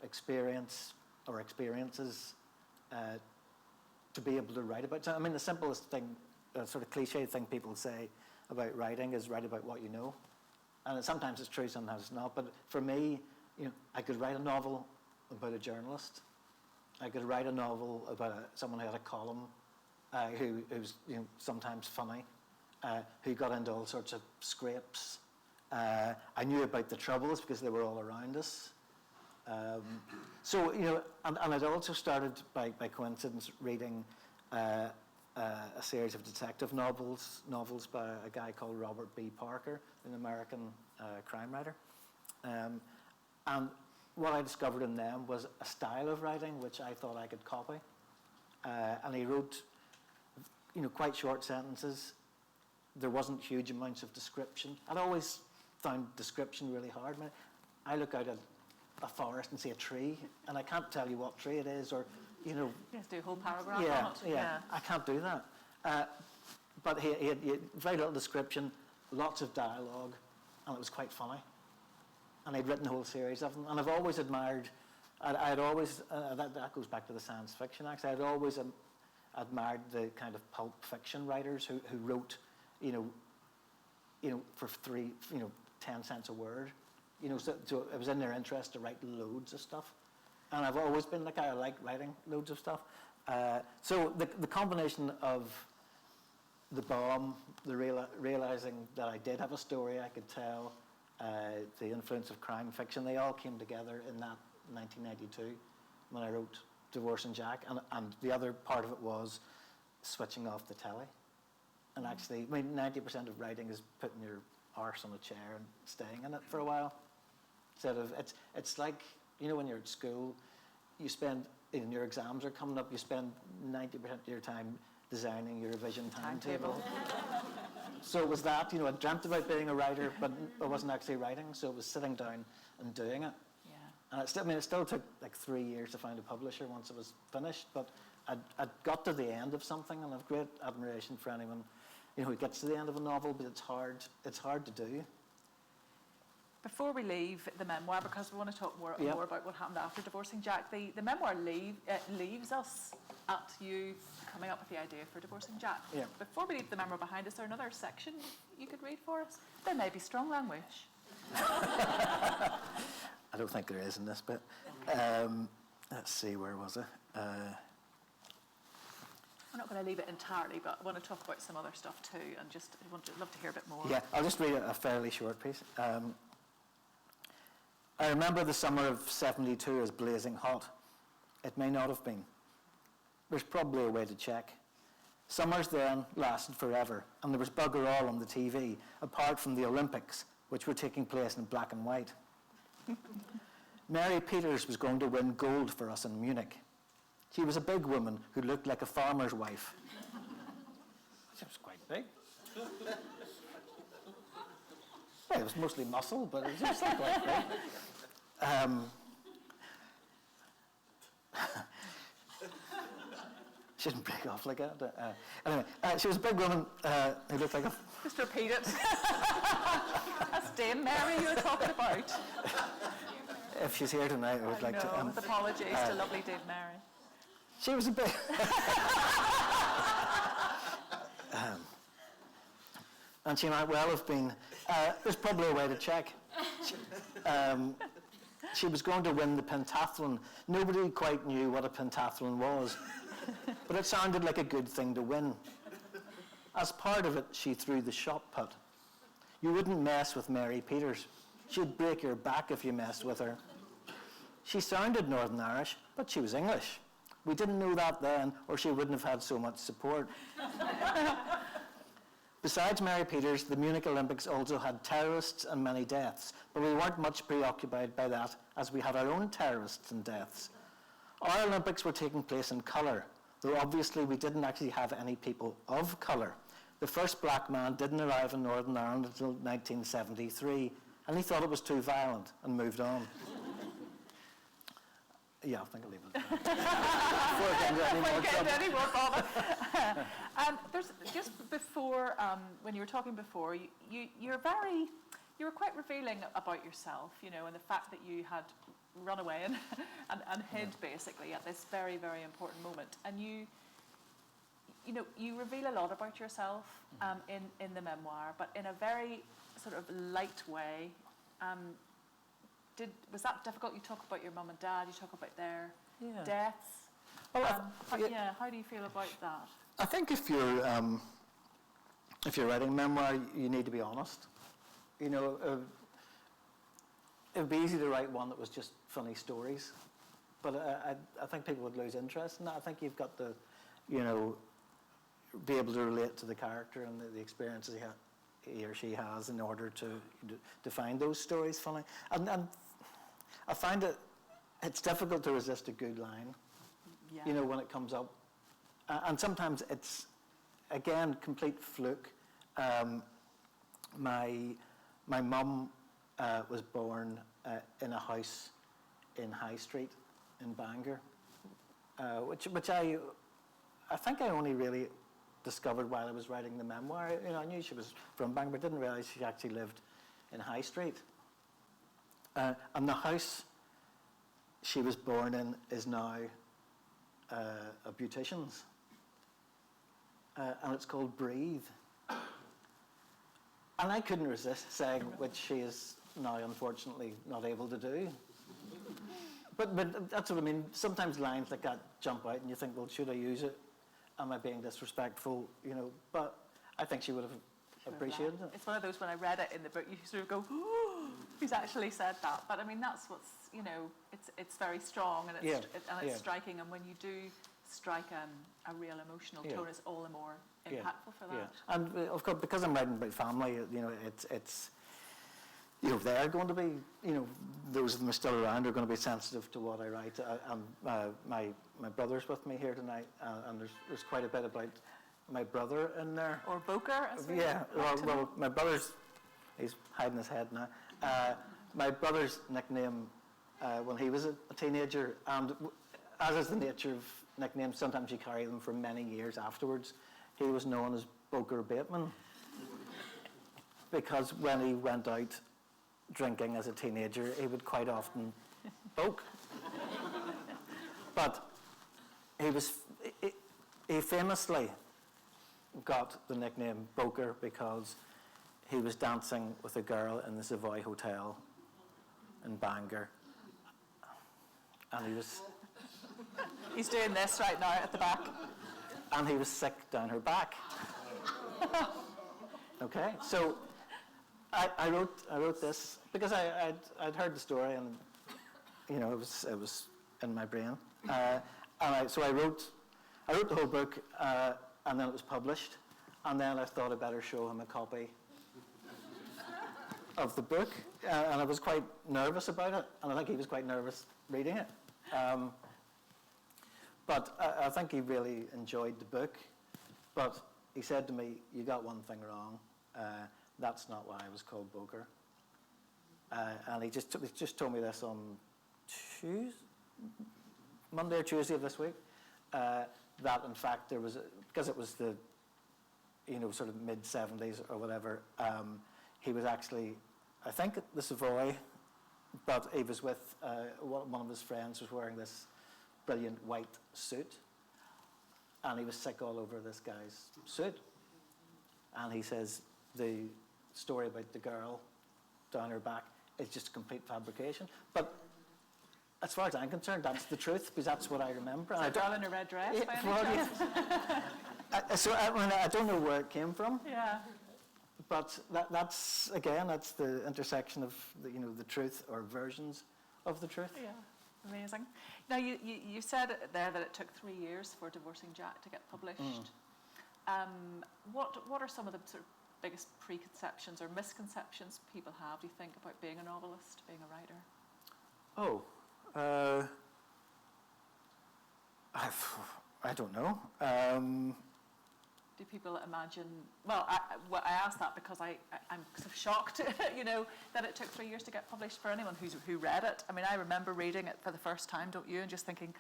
experiences to be able to write about. I mean, the simplest thing, sort of cliche thing people say about writing is write about what you know. And sometimes it's true, sometimes it's not. But for me, you know, I could write a novel about a journalist. I could write a novel about someone who had a column, who's, you know, sometimes funny, who got into all sorts of scrapes. I knew about the Troubles because they were all around us. So, you know, and I'd also started by coincidence reading a series of detective novels by a guy called Robert B. Parker, an American crime writer. And what I discovered in them was a style of writing which I thought I could copy. And he wrote, you know, quite short sentences. There wasn't huge amounts of description. I'd always found description really hard. I look out at a forest and see a tree, and I can't tell you what tree it is, or, you know. You have to do a whole paragraph yeah, on it. Yeah, I can't do that. But he had very little description, lots of dialogue, and it was quite funny. And I'd written a whole series of them, and I've always admired. I'd always that goes back to the science fiction. Actually, I'd always admired the kind of pulp fiction writers who wrote, you know, for 10 cents a word. You know, so it was in their interest to write loads of stuff. And I've always been like, I like writing loads of stuff. So the combination of the bomb, the realizing that I did have a story I could tell, the influence of crime fiction, they all came together in that 1992 when I wrote Divorcing Jack. And the other part of it was switching off the telly. And actually, I mean, 90% of writing is putting your arse on a chair and staying in it for a while. Instead of, it's like, you know, when you're at school, you spend, and your exams are coming up, you spend 90% of your time designing your revision timetable. So it was that, you know, I dreamt about being a writer, but I wasn't actually writing, so it was sitting down and doing it. Yeah. And it still took like 3 years to find a publisher once it was finished, but I'd got to the end of something, and I've great admiration for anyone, you know, who gets to the end of a novel, but it's hard to do. Before we leave the memoir, because we want to talk more about what happened after divorcing Jack, the memoir leaves us at you coming up with the idea for divorcing Jack. Yeah. Before we leave the memoir behind, is there another section you could read for us? There may be strong language. I don't think there is in this bit. Let's see, where was it? We're not going to leave it entirely, but I want to talk about some other stuff too, and love to hear a bit more. Yeah, I'll just read a fairly short piece. I remember the summer of '72 as blazing hot. It may not have been. There's probably a way to check. Summers then lasted forever, and there was bugger all on the TV, apart from the Olympics, which were taking place in black and white. Mary Peters was going to win gold for us in Munich. She was a big woman who looked like a farmer's wife. She was quite big. Well, it was mostly muscle, but it was still quite big. She didn't break off like that. Anyway, she was a big woman who looked like a... Just repeat it. That's Dame Mary you were talking about. If she's here tonight, I would like to... with apologies to lovely Dame Mary. She was a big... and she might well have been... there's probably a way to check. She was going to win the pentathlon. Nobody quite knew what a pentathlon was, but it sounded like a good thing to win. As part of it, she threw the shot put. You wouldn't mess with Mary Peters. She'd break your back if you messed with her. She sounded Northern Irish, but she was English. We didn't know that then, or she wouldn't have had so much support. Besides Mary Peters, the Munich Olympics also had terrorists and many deaths, but we weren't much preoccupied by that, as we had our own terrorists and deaths. Our Olympics were taking place in colour, though obviously we didn't actually have any people of colour. The first black man didn't arrive in Northern Ireland until 1973, and he thought it was too violent and moved on. Yeah, I think I'll leave it at that. Before I get any more trouble. And there's just before, when you were talking before, you were quite revealing about yourself, you know, and the fact that you had run away and hid basically at this very, very important moment. And you reveal a lot about yourself in the memoir, but in a very sort of light way. Was that difficult? You talk about your mum and dad, you talk about their deaths. Well, how do you feel about that? I think if you're writing a memoir, you need to be honest. You know, it would be easy to write one that was just funny stories, but I think people would lose interest in that. I think you've got to, you know, be able to relate to the character and the experiences he or she has in order to find those stories funny. And I find it's difficult to resist a good line, you know, when it comes up. And sometimes it's, again, complete fluke. My mum was born in a house in High Street in Bangor, which I think I only really discovered while I was writing the memoir. You know, I knew she was from Bangor, but didn't realise she actually lived in High Street. And the house she was born in is now a beautician's, and it's called Breathe. And I couldn't resist saying, which she is now unfortunately not able to do. But that's what I mean. Sometimes lines like that jump out and you think, well, should I use it? Am I being disrespectful? You know, but I think she would have appreciated it. It's one of those, when I read it in the book, you sort of go, oh, he's actually said that. But I mean, that's what's, you know, it's very strong and it's striking. And when you do strike a real emotional tone, it's all the more impactful for that. Yeah. And of course, because I'm writing about family, it's they're going to be, those of them who are still around are going to be sensitive to what I write. My brother's with me here tonight, and there's quite a bit about my brother in there. Or Boker, as we well, my brother's, he's hiding his head now. My brother's nickname when he was a teenager, and as is the nature of nicknames, sometimes you carry them for many years afterwards. He was known as Boker Bateman because when he went out drinking as a teenager, he would quite often boke. But he famously got the nickname Boker because he was dancing with a girl in the Savoy Hotel in Bangor, and he was... He's doing this right now at the back. And he was sick down her back. Okay, so I wrote this because I'd heard the story, and it was in my brain. So I wrote the whole book, and then it was published, and then I thought I'd better show him a copy of the book, and I was quite nervous about it, and I think he was quite nervous reading it. But I think he really enjoyed the book. But he said to me, "You got one thing wrong. That's not why I was called Boker." And he just told me this on Monday or Tuesday of this week. That in fact there was because it was the sort of mid-70s or whatever. He was actually, I think, at the Savoy, but he was with one of his friends was wearing this brilliant white suit, and he was sick all over this guy's suit. And he says the story about the girl down her back is just a complete fabrication. But as far as I'm concerned, that's the truth, because that's what I remember. Is a girl in a red dress, by any chance? So I don't know where it came from. Yeah. But that's the intersection of the truth or versions of the truth. Yeah. Amazing. Now, you said there that it took 3 years for Divorcing Jack to get published. What are some of the sort of biggest preconceptions or misconceptions people have, do you think, about being a novelist, being a writer? I don't know. Do people imagine? Well, I asked that because I'm sort of shocked, that it took 3 years to get published. For anyone who read it, I mean, I remember reading it for the first time, don't you? And just thinking,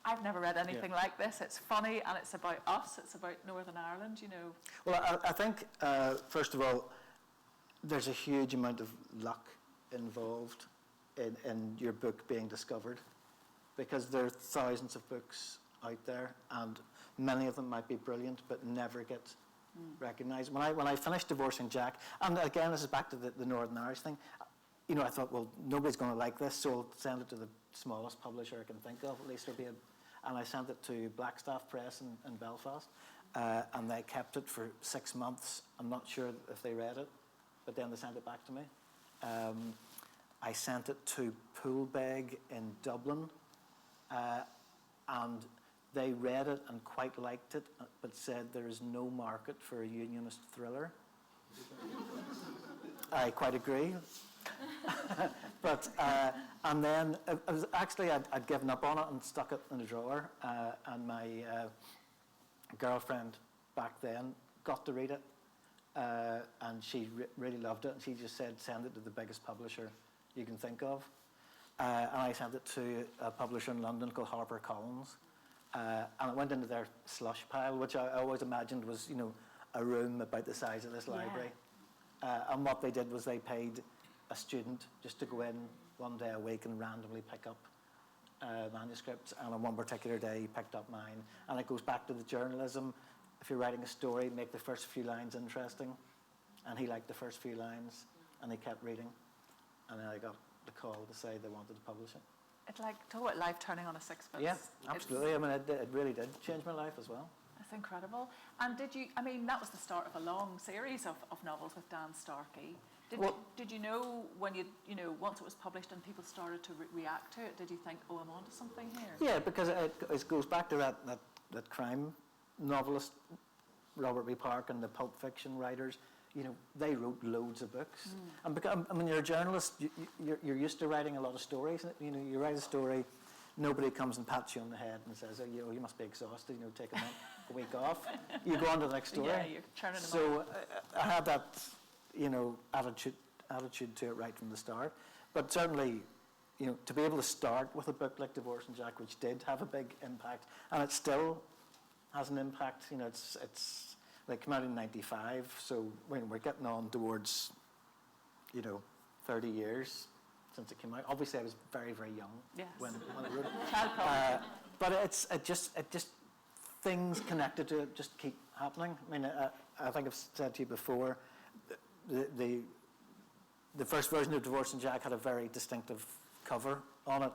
I've never read anything like this. It's funny, and it's about us. It's about Northern Ireland, Well, I think first of all, there's a huge amount of luck involved in your book being discovered, because there are thousands of books out there, and many of them might be brilliant, but never get recognised. When I finished Divorcing Jack, and again, this is back to the Northern Irish thing, I thought, well, nobody's going to like this, so I'll send it to the smallest publisher I can think of, at least there'll be and I sent it to Blackstaff Press in Belfast, and they kept it for 6 months. I'm not sure if they read it, but then they sent it back to me. I sent it to Poolbeg in Dublin, and they read it and quite liked it, but said there is no market for a unionist thriller. I quite agree. But and then it was actually I'd given up on it and stuck it in a drawer, and my girlfriend back then got to read it, and she really loved it, and she just said, send it to the biggest publisher you can think of. And I sent it to a publisher in London called HarperCollins. And it went into their slush pile, which I always imagined was, a room about the size of this library. And what they did was they paid a student just to go in one day a week and randomly pick up manuscripts. And on one particular day, he picked up mine. And it goes back to the journalism. If you're writing a story, make the first few lines interesting. And he liked the first few lines, and he kept reading. And then I got the call to say they wanted to publish it. It's like, talk about life turning on a sixpence. Yeah, absolutely. I mean, it really did change my life as well. That's incredible. And that was the start of a long series of novels with Dan Starkey. Did you know when once it was published and people started to react to it, did you think, oh, I'm onto something here? Yeah, because it goes back to that crime novelist, Robert B. Park, and the pulp fiction writers. They wrote loads of books. And when you're a journalist, you're used to writing a lot of stories. You write a story, nobody comes and pats you on the head and says, oh, you must be exhausted, take a week off. You go on to the next story. Yeah, you're turning them So I had that, attitude to it right from the start. But certainly, to be able to start with a book like Divorcing Jack, which did have a big impact, and it still has an impact. It's like came out in '95, so we're getting on towards, 30 years since it came out. Obviously, I was very, very young when I wrote it. But it just things connected to it just keep happening. I mean, I think I've said to you before, the first version of Divorcing Jack had a very distinctive cover on it.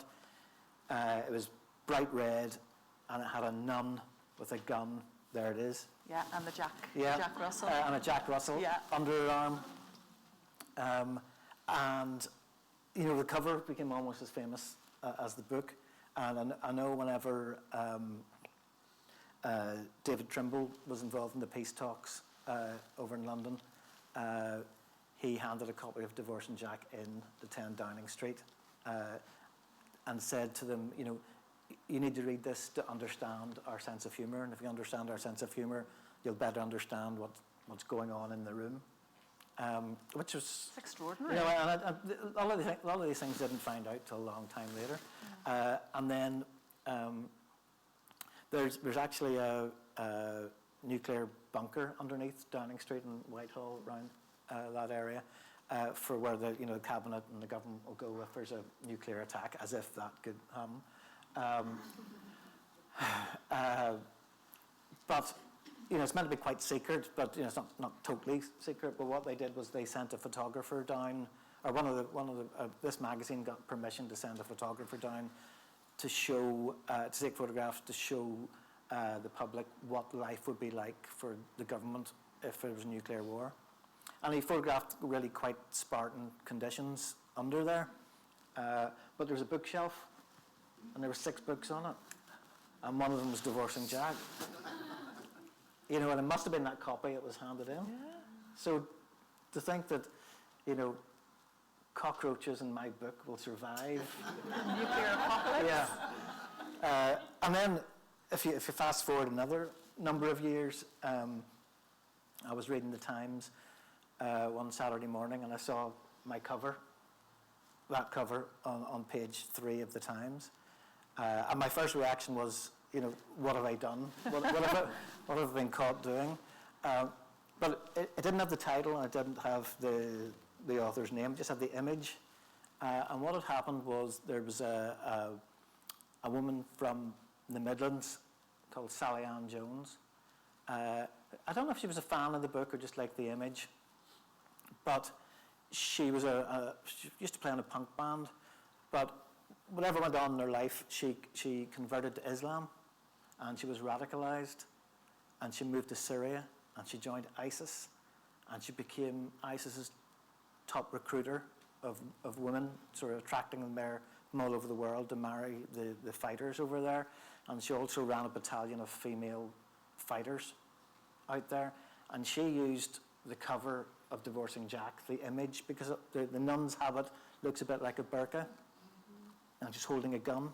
It was bright red, and it had a nun with a gun. There it is. Yeah, and the Jack Russell. And a Jack Russell under her arm. And, the cover became almost as famous as the book. And I know whenever David Trimble was involved in the peace talks over in London, he handed a copy of Divorcing Jack in to 10 Downing Street and said to them, you need to read this to understand our sense of humour, and if you understand our sense of humour, you'll better understand what's going on in the room. Which was... It's extraordinary. And a lot of these things didn't find out till a long time later. And then there's actually a nuclear bunker underneath Downing Street and Whitehall, around that area, for where the cabinet and the government will go if there's a nuclear attack, as if that could happen. But it's meant to be quite secret, but it's not totally secret. But what they did was they sent a photographer down, or one of the this magazine got permission to send a photographer down to show to take photographs to show the public what life would be like for the government if there was a nuclear war. And he photographed really quite Spartan conditions under there. But there was a bookshelf, and there were 6 books on it. And one of them was Divorcing Jack. And it must have been that copy it was handed in. Yeah. So to think that, cockroaches in my book will survive. Nuclear apocalypse. Yeah. And then if you fast forward another number of years, I was reading the Times one Saturday morning, and I saw my cover, that cover on page 3 of the Times. And my first reaction was, what have I done? What have I been caught doing? But it didn't have the title, and it didn't have the author's name. It just had the image. And what had happened was there was a woman from the Midlands called Sally Ann Jones. I don't know if she was a fan of the book or just liked the image, but she was she used to play in a punk band, but whatever went on in her life, she converted to Islam, and she was radicalized, and she moved to Syria, and she joined ISIS, and she became ISIS's top recruiter of women, sort of attracting them there from all over the world to marry the fighters over there. And she also ran a battalion of female fighters out there, and she used the cover of Divorcing Jack, the image, because the nun's habit looks a bit like a burqa, and she's holding a gun.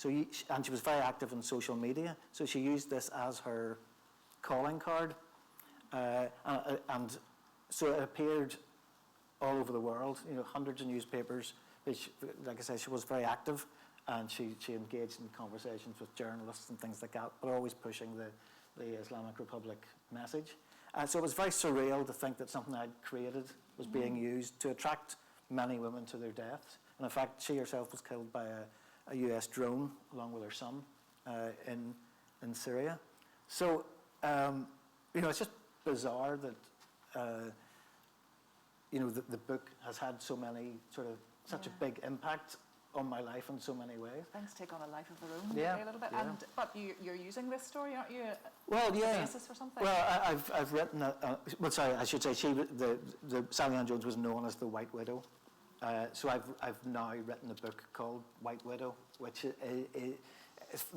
And she was very active in social media, so she used this as her calling card. And so it appeared all over the world, hundreds of newspapers. Like I said, she was very active, and she engaged in conversations with journalists and things like that, but always pushing the Islamic Republic message. So it was very surreal to think that something I'd created was being used to attract many women to their deaths. And in fact, she herself was killed by a US drone along with her son in Syria. So, it's just bizarre that, the book has had such a big impact on my life in so many ways. Things take on a life of their own, Yeah, really, a little bit. yeah. But you're using this story, aren't you, Well, as yeah. a basis for something? Well, I've written, well, sorry, I should say the Sally Ann Jones was known as the White Widow. So I've now written a book called White Widow, which is a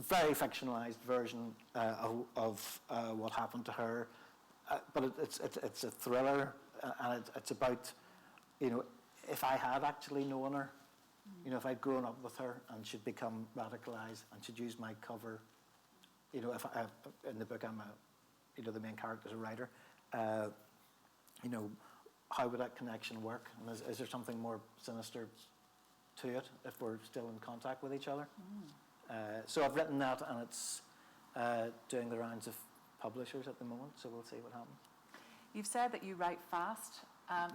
very fictionalized version of what happened to her. But it's a thriller, and it's about, you know, if I had actually known her, you know, if I'd grown up with her and she'd become radicalized and she'd use my cover, you know, if in the book I'm you know, the main character's a writer, you know, how would that connection work? And is there something more sinister to it if we're still in contact with each other? So I've written that, and it's doing the rounds of publishers at the moment, so we'll see what happens. You've said that you write fast.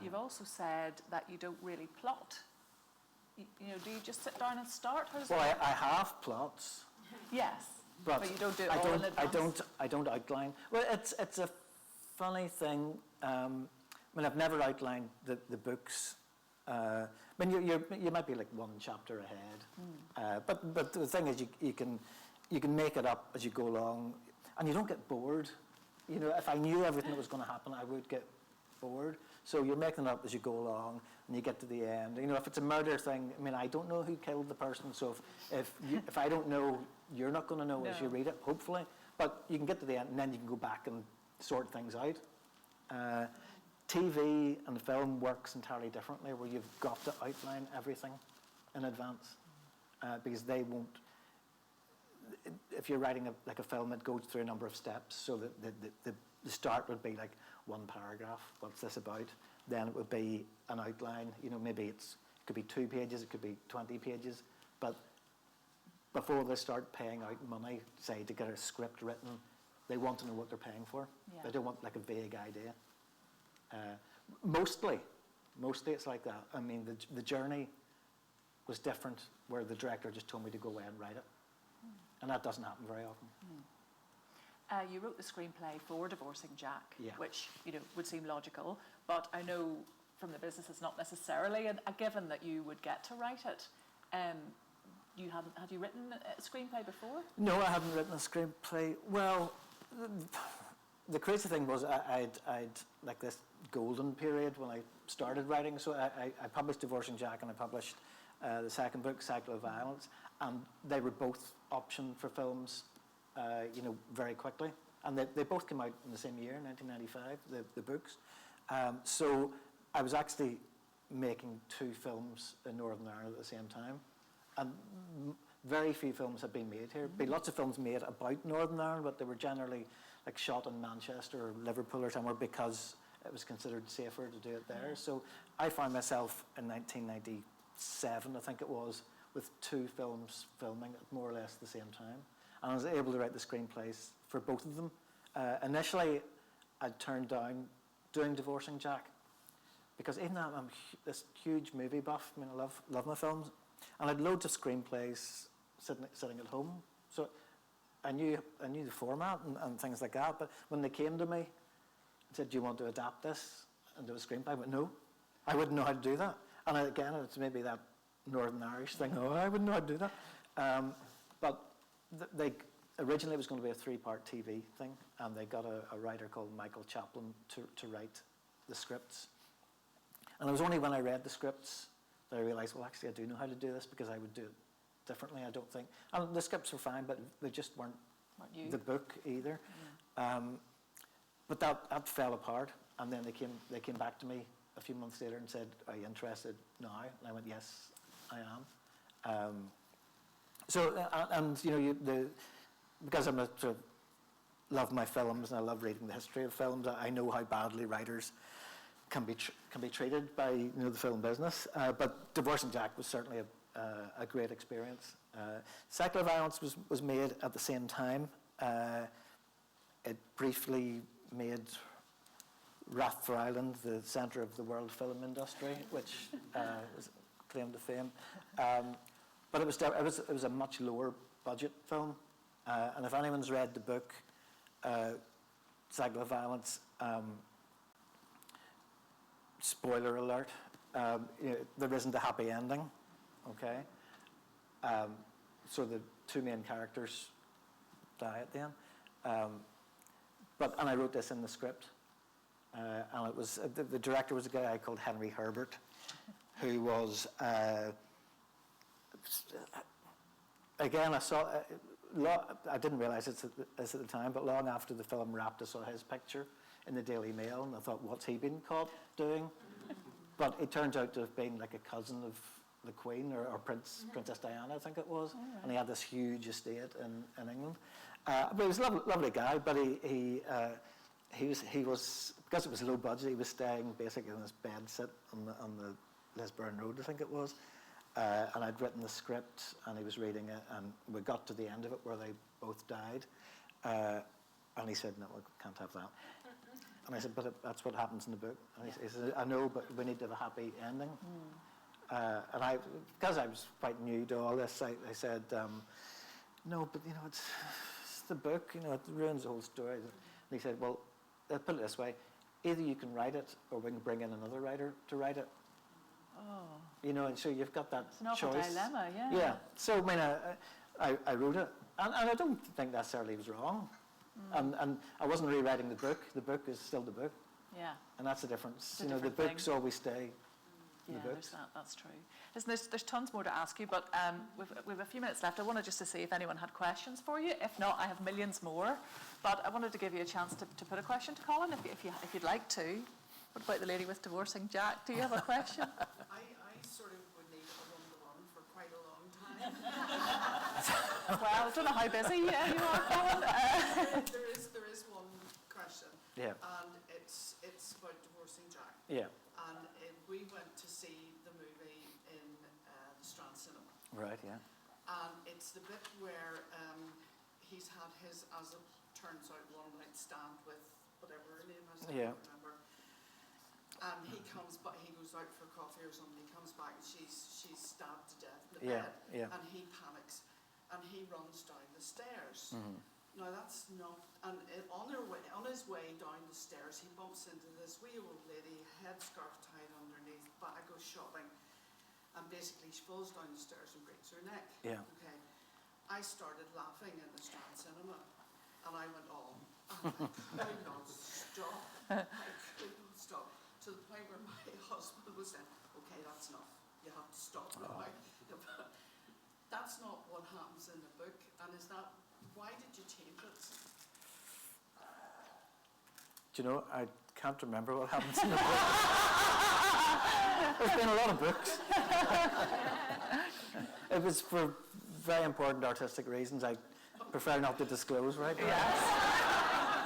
You've also said that you don't really plot. You know, do you just sit down and start? How does Well, that work? I have plots, Yes, but you don't do it all in advance. I don't outline. Well, it's a funny thing. I mean, I've never outlined the books. I mean, you might be like one chapter ahead, but the thing is, you can make it up as you go along, and you don't get bored. You know, if I knew everything that was going to happen, I would get bored. So you're making it up as you go along, and you get to the end. You know, if it's a murder thing, I mean, I don't know who killed the person, so if I don't know, you're not going to know as you read it, hopefully. But you can get to the end, and then you can go back and sort things out. TV and film works entirely differently, where you've got to outline everything in advance, because they won't. If you're writing a film, it goes through a number of steps. So the start would be like one paragraph. What's this about? Then it would be an outline. You know, maybe it could be 2 pages, it could be 20 pages. But before they start paying out money, say to get a script written, they want to know what they're paying for. Yeah. They don't want like a vague idea. Mostly it's like that. I mean, the journey was different, where the director just told me to go away and write it. And that doesn't happen very often. You wrote the screenplay for Divorcing Jack, Yeah. which, you know, would seem logical, but I know from the business it's not necessarily a given that you would get to write it. Had you written a screenplay before? No, I haven't written a screenplay. Well, the crazy thing was I'd like this golden period when I started writing. So I published Divorcing Jack, and I published the second book, Cycle of Violence, and they were both optioned for films, you know, very quickly. And they both came out in the same year, 1995, the books. So I was actually making 2 films in Northern Ireland at the same time. And very few films have been made here. There'd be lots of films made about Northern Ireland, but they were generally like shot in Manchester or Liverpool or somewhere, because it was considered safer to do it there. So I found myself in 1997, I think it was, with 2 films filming at more or less the same time. And I was able to write the screenplays for both of them. Initially, I turned down doing Divorcing Jack, because even though I'm this huge movie buff, I mean, I love my films, and I had loads of screenplays sitting at home. So I knew the format and things like that. But when they came to me and said, "Do you want to adapt this into a screenplay?" I went, "No, I wouldn't know how to do that." And again, it's maybe that Northern Irish thing. Oh, I wouldn't know how to do that. But originally it was going to be a 3-part TV thing, and they got a writer called Michael Chaplin to write the scripts. And it was only when I read the scripts that I realised, well, actually, I do know how to do this, because I would do it differently, I don't think. And the scripts were fine, but they just weren't the book either. But that fell apart, and then they came back to me a few months later and said, "Are you interested now?" And I went, "Yes, I am." You know, because I'm love my films, and I love reading the history of films, I know how badly writers can be treated by, you know, the film business. But Divorcing Jack was certainly a great experience. Cycle of Violence was made at the same time. It briefly made Rathfriland the centre of the world film industry, which is claim to fame. But it was a much lower budget film. And if anyone's read the book, Cycle of Violence, spoiler alert, you know, there isn't a happy ending, okay? So the two main characters die at the end. And I wrote this in the script. And it was the director was a guy called Henry Herbert, who was again, I didn't realise this at the time, but long after the film wrapped, I saw his picture in the Daily Mail, and I thought, what's he been caught doing? But it turns out to have been like a cousin of the Queen or Princess Diana, I think it was, right. and he had this huge estate in England. But he was a lovely guy, but he was, because it was low budget, he was staying basically in his bed sit on the Lisburn Road, I think it was. And I'd written the script, and he was reading it, and we got to the end of it where they both died. And he said, no, we can't have that. And I said, but that's what happens in the book. And he said, I know, but we need to have a happy ending. And because I was quite new to all this, I said, no, but you know, it's the book, you know, it ruins the whole story. And he said, well, put it this way, either you can write it, or we can bring in another writer to write it. Oh. You know, and so you've got that It's an awful choice. dilemma, yeah. Yeah. So I mean, I wrote it, and I don't think necessarily it was wrong. And I wasn't rewriting the book. The book is still the book. Yeah. And that's the difference. It's a You know, the different books thing. always stay. Yeah, The books. that's true. Listen, there's tons more to ask you, but we've a few minutes left. I wanted just to see if anyone had questions for you. If not, I have millions more. But I wanted to give you a chance to put a question to Colin, if you'd like to. What about the lady with divorcing Jack? Do you have a question? I sort of would need a one-to-one for quite a long time. Well, I don't know how busy you are, Colin. There is one question. Yeah. And it's about divorcing Jack. Yeah. And we went to see the movie in the Strand Cinema. Right. Yeah. And it's the bit where he's had his, as it turns out, one-night stand with whatever her name is, I Yeah. can't remember. And he goes out for coffee or something, he comes back and she's stabbed to death in the Yeah. bed. Yeah. And he panics and he runs down the stairs. Mm-hmm. Now that's not, and on his way down the stairs, he bumps into this wee old lady, headscarf tied underneath, bag of shopping, and basically she falls down the stairs and breaks her neck. Yeah. Okay. I started laughing in the Strand Cinema, and I went on, and I could not stop. I could not stop, to the point where my husband was saying, okay, that's enough, you have to stop now. That's not what happens in the book, and why did you change it? Do you know, I can't remember what happens in the book. There's been a lot of books. It was for very important artistic reasons. I prefer not to disclose right now. Yes.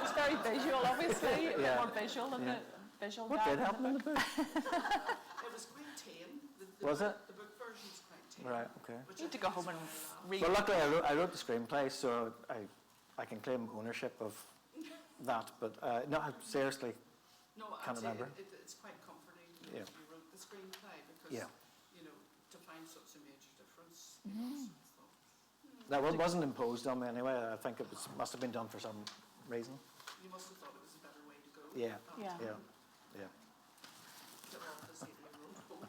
It's very visual, obviously. A bit Yeah. more visual than Yeah. the visual What guide did in happen in the book? It was quite tame. Was it? The book version's quite tame. Right, okay. which You need I to think go is home and very read. Well, luckily I wrote the screenplay, so I can claim ownership of that. But no, seriously, No, Can't actually, remember. it's quite comforting that Yeah. you wrote the screenplay because, Yeah. you know, to find such a major difference. that one wasn't imposed on me anyway. I think it must have been done for some reason. You must have thought it was a better way to go. Yeah. Yeah. Yeah, yeah. Get off the city road home.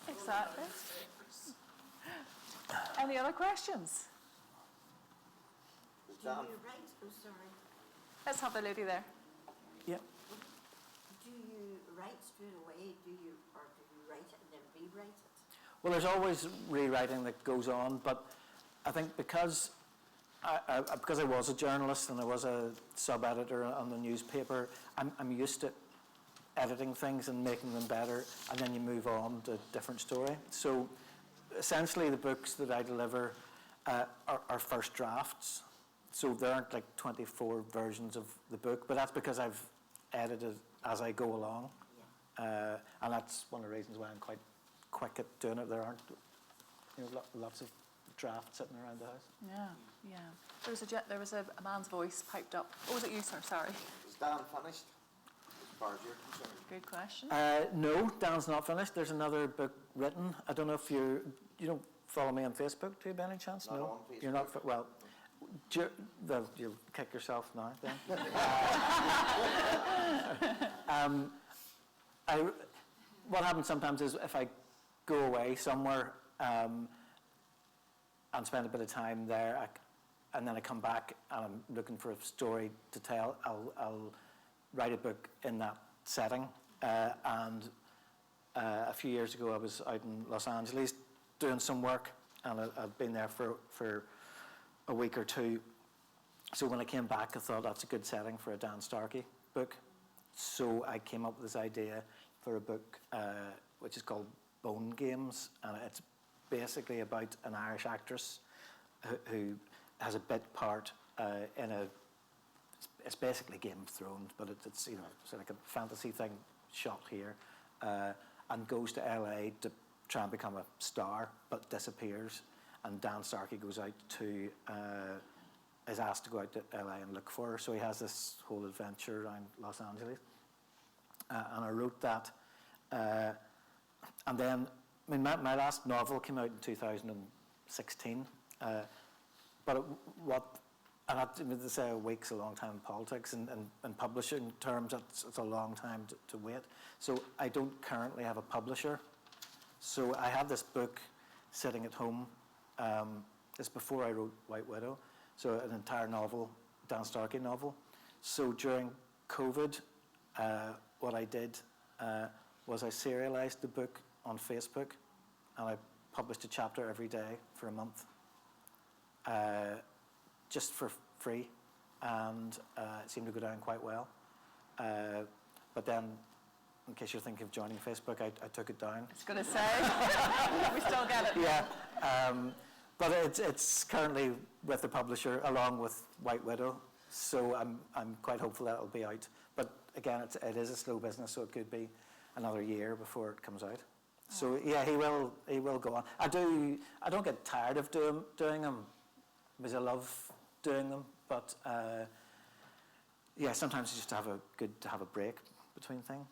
Exactly. Roll down the stairs. Any other questions? Do you write, oh sorry, Let's have the lady there. Yeah. do you write straight away, or do you write it and then rewrite it? Well, there's always rewriting that goes on, but I think because I was a journalist and I was a sub-editor on the newspaper, I'm used to editing things and making them better, and then you move on to a different story. So essentially the books that I deliver are first drafts. So there aren't like 24 versions of the book, but that's because I've edited as I go along. Yeah. And that's one of the reasons why I'm quite quick at doing it. There aren't lots of drafts sitting around the house. Yeah, yeah. There was a man's voice piped up. Oh, was it you, sir? Sorry. Is Dan finished, as far as you're concerned? Good question. No, Dan's not finished. There's another book written. I don't know if you don't follow me on Facebook, do you, by any chance? Not No, on you're not. Facebook. Well, you'll kick yourself now. Then. What happens sometimes is if I go away somewhere, and spend a bit of time there. And then I come back and I'm looking for a story to tell. I'll write a book in that setting. And a few years ago, I was out in Los Angeles doing some work, and I'd been there for a week or two. So when I came back, I thought that's a good setting for a Dan Starkey book. So I came up with this idea for a book which is called Bone Games, and it's basically about an Irish actress who has a bit part in it's basically Game of Thrones, but it's like a fantasy thing shot here, and goes to LA to try and become a star, but disappears, and Dan Starkey goes out to is asked to go out to LA and look for her. So he has this whole adventure around Los Angeles, and I wrote that, and then my last novel came out in 2016. But and they say a week's a long time in politics, and in publishing terms, it's a long time to wait. So I don't currently have a publisher. So I had this book sitting at home. It's before I wrote White Widow, so an entire novel, Dan Starkey novel. So during COVID, what I did was I serialized the book on Facebook, and I published a chapter every day for a month. Just for free, and it seemed to go down quite well. But then, in case you're thinking of joining Facebook, I took it down. I was going to say, we still get it. Yeah, but it's currently with the publisher along with White Widow, so I'm quite hopeful that it'll be out. But again, it is a slow business, so it could be another year before it comes out. So yeah, he will go on. I don't get tired of doing them, because I love doing them, but yeah, sometimes it's just good to have a break between things.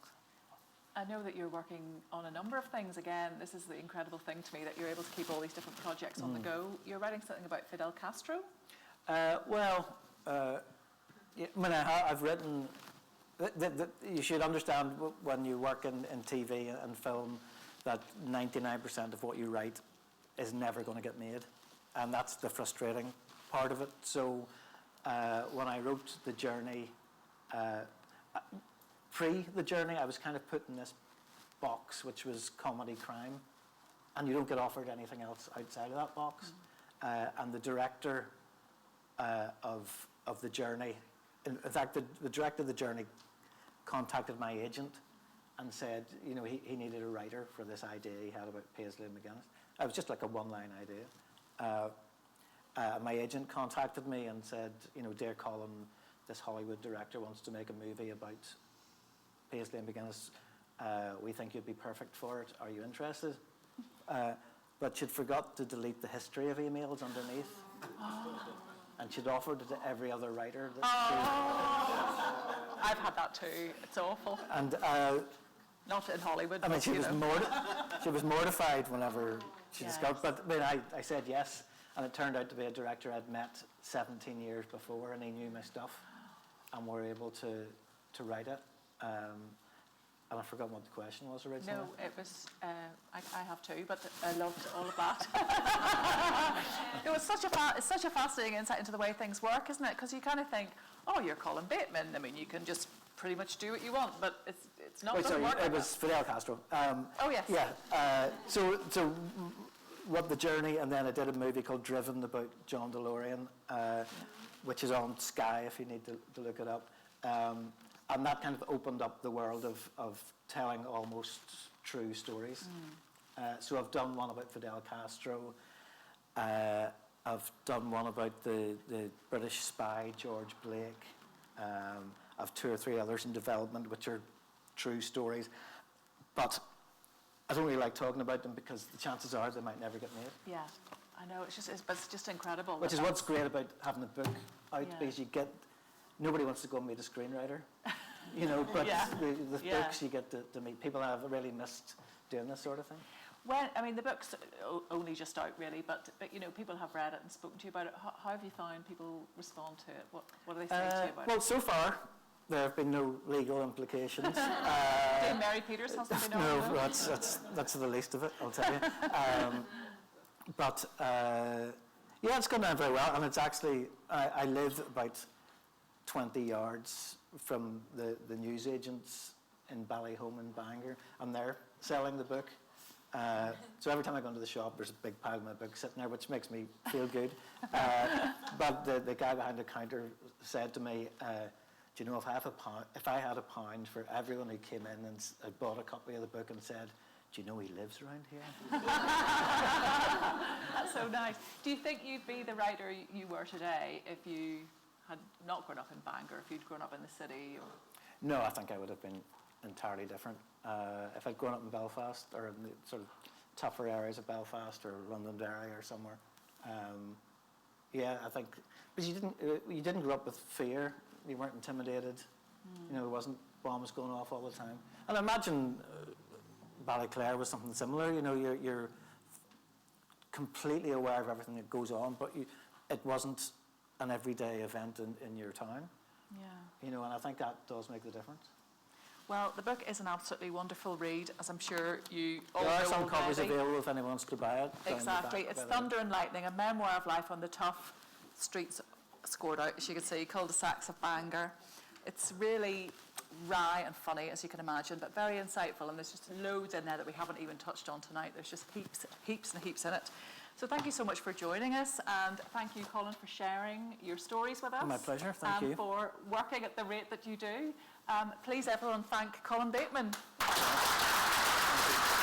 I know that you're working on a number of things. Again, this is the incredible thing to me, that you're able to keep all these different projects on the go. You're writing something about Fidel Castro? I've written. You should understand when you work in TV and film that 99% of what you write is never going to get made. And that's the frustrating part of it. So when I wrote The Journey, pre-The Journey, I was kind of put in this box, which was comedy crime, and you don't get offered anything else outside of that box. And the director of The Journey, in fact, the director of The Journey contacted my agent and said, he needed a writer for this idea he had about Paisley and McGuinness. It was just like a one-line idea. My agent contacted me and said, dear Colin, this Hollywood director wants to make a movie about Paisley and McGuinness. We think you'd be perfect for it. Are you interested? But she'd forgot to delete the history of emails underneath. And she'd offered it to every other writer. I've had that too. It's awful. And not in Hollywood. I mean, she was mortified whenever she discovered. But I said yes, and it turned out to be a director I'd met 17 years before, and he knew my stuff, and were able to write it. And I've forgotten what the question was originally. No, it was, I have too, but I loved all of that. It was it's such a fascinating insight into the way things work, isn't it? Because you kind of think, oh, you're Colin Bateman. I mean, you can just pretty much do what you want, but it's not. Wait, sorry, work it was Fidel Castro. Oh, yes. Yeah. So what The Journey, and then I did a movie called Driven about John DeLorean, which is on Sky if you need to look it up. And that kind of opened up the world of telling almost true stories. So I've done one about Fidel Castro. I've done one about the British spy, George Blake. I've 2 or 3 others in development, which are true stories. But I don't really like talking about them because the chances are they might never get made. Yeah, I know. It's just incredible. Which is what's great about having a book out, Yeah. because nobody wants to go and meet a screenwiter, but Yeah. the books you get to meet. People have really missed doing this sort of thing. The book's only just out really, but people have read it and spoken to you about it. How have you found people respond to it? What do they say to you about Well, it? so far, there have been no legal implications. Dame Mary Peters hasn't been on. No, that's the least of it, I'll tell you. But Yeah, it's gone down very well, and it's actually, I live about 20 yards from the newsagents in Ballyhome and Bangor, and they're selling the book. So every time I go into the shop, there's a big pile of my books sitting there, which makes me feel good. But the guy behind the counter said to me, do you know, if I had £1 for everyone who came in and bought a copy of the book and said, do you know he lives around here? That's so nice. Do you think you'd be the writer you were today if you had not grown up in Bangor, if you'd grown up in the city? Or? No, I think I would have been entirely different. If I'd grown up in Belfast or in the sort of tougher areas of Belfast or Londonderry or somewhere, yeah, I think. But you didn't grow up with fear. You weren't intimidated. You know, there wasn't bombs going off all the time. And I imagine Ballyclare was something similar. You know, you're completely aware of everything that goes on, but it wasn't an everyday event in your town. Yeah. You know, and I think that does make the difference. Well, the book is an absolutely wonderful read, as I'm sure you all know There are some copies already. available if anyone wants to buy it. Exactly. It's Thunder and Lightning, a memoir of life on the tough streets scored out, as you can see, cul-de-sacs of Bangor. It's really wry and funny, as you can imagine, but very insightful, and there's just loads in there that we haven't even touched on tonight. There's just heaps and heaps in it. So thank you so much for joining us, and thank you, Colin, for sharing your stories with us. My pleasure, thank you. And for working at the rate that you do. Please, everyone, thank Colin Bateman. Thank you.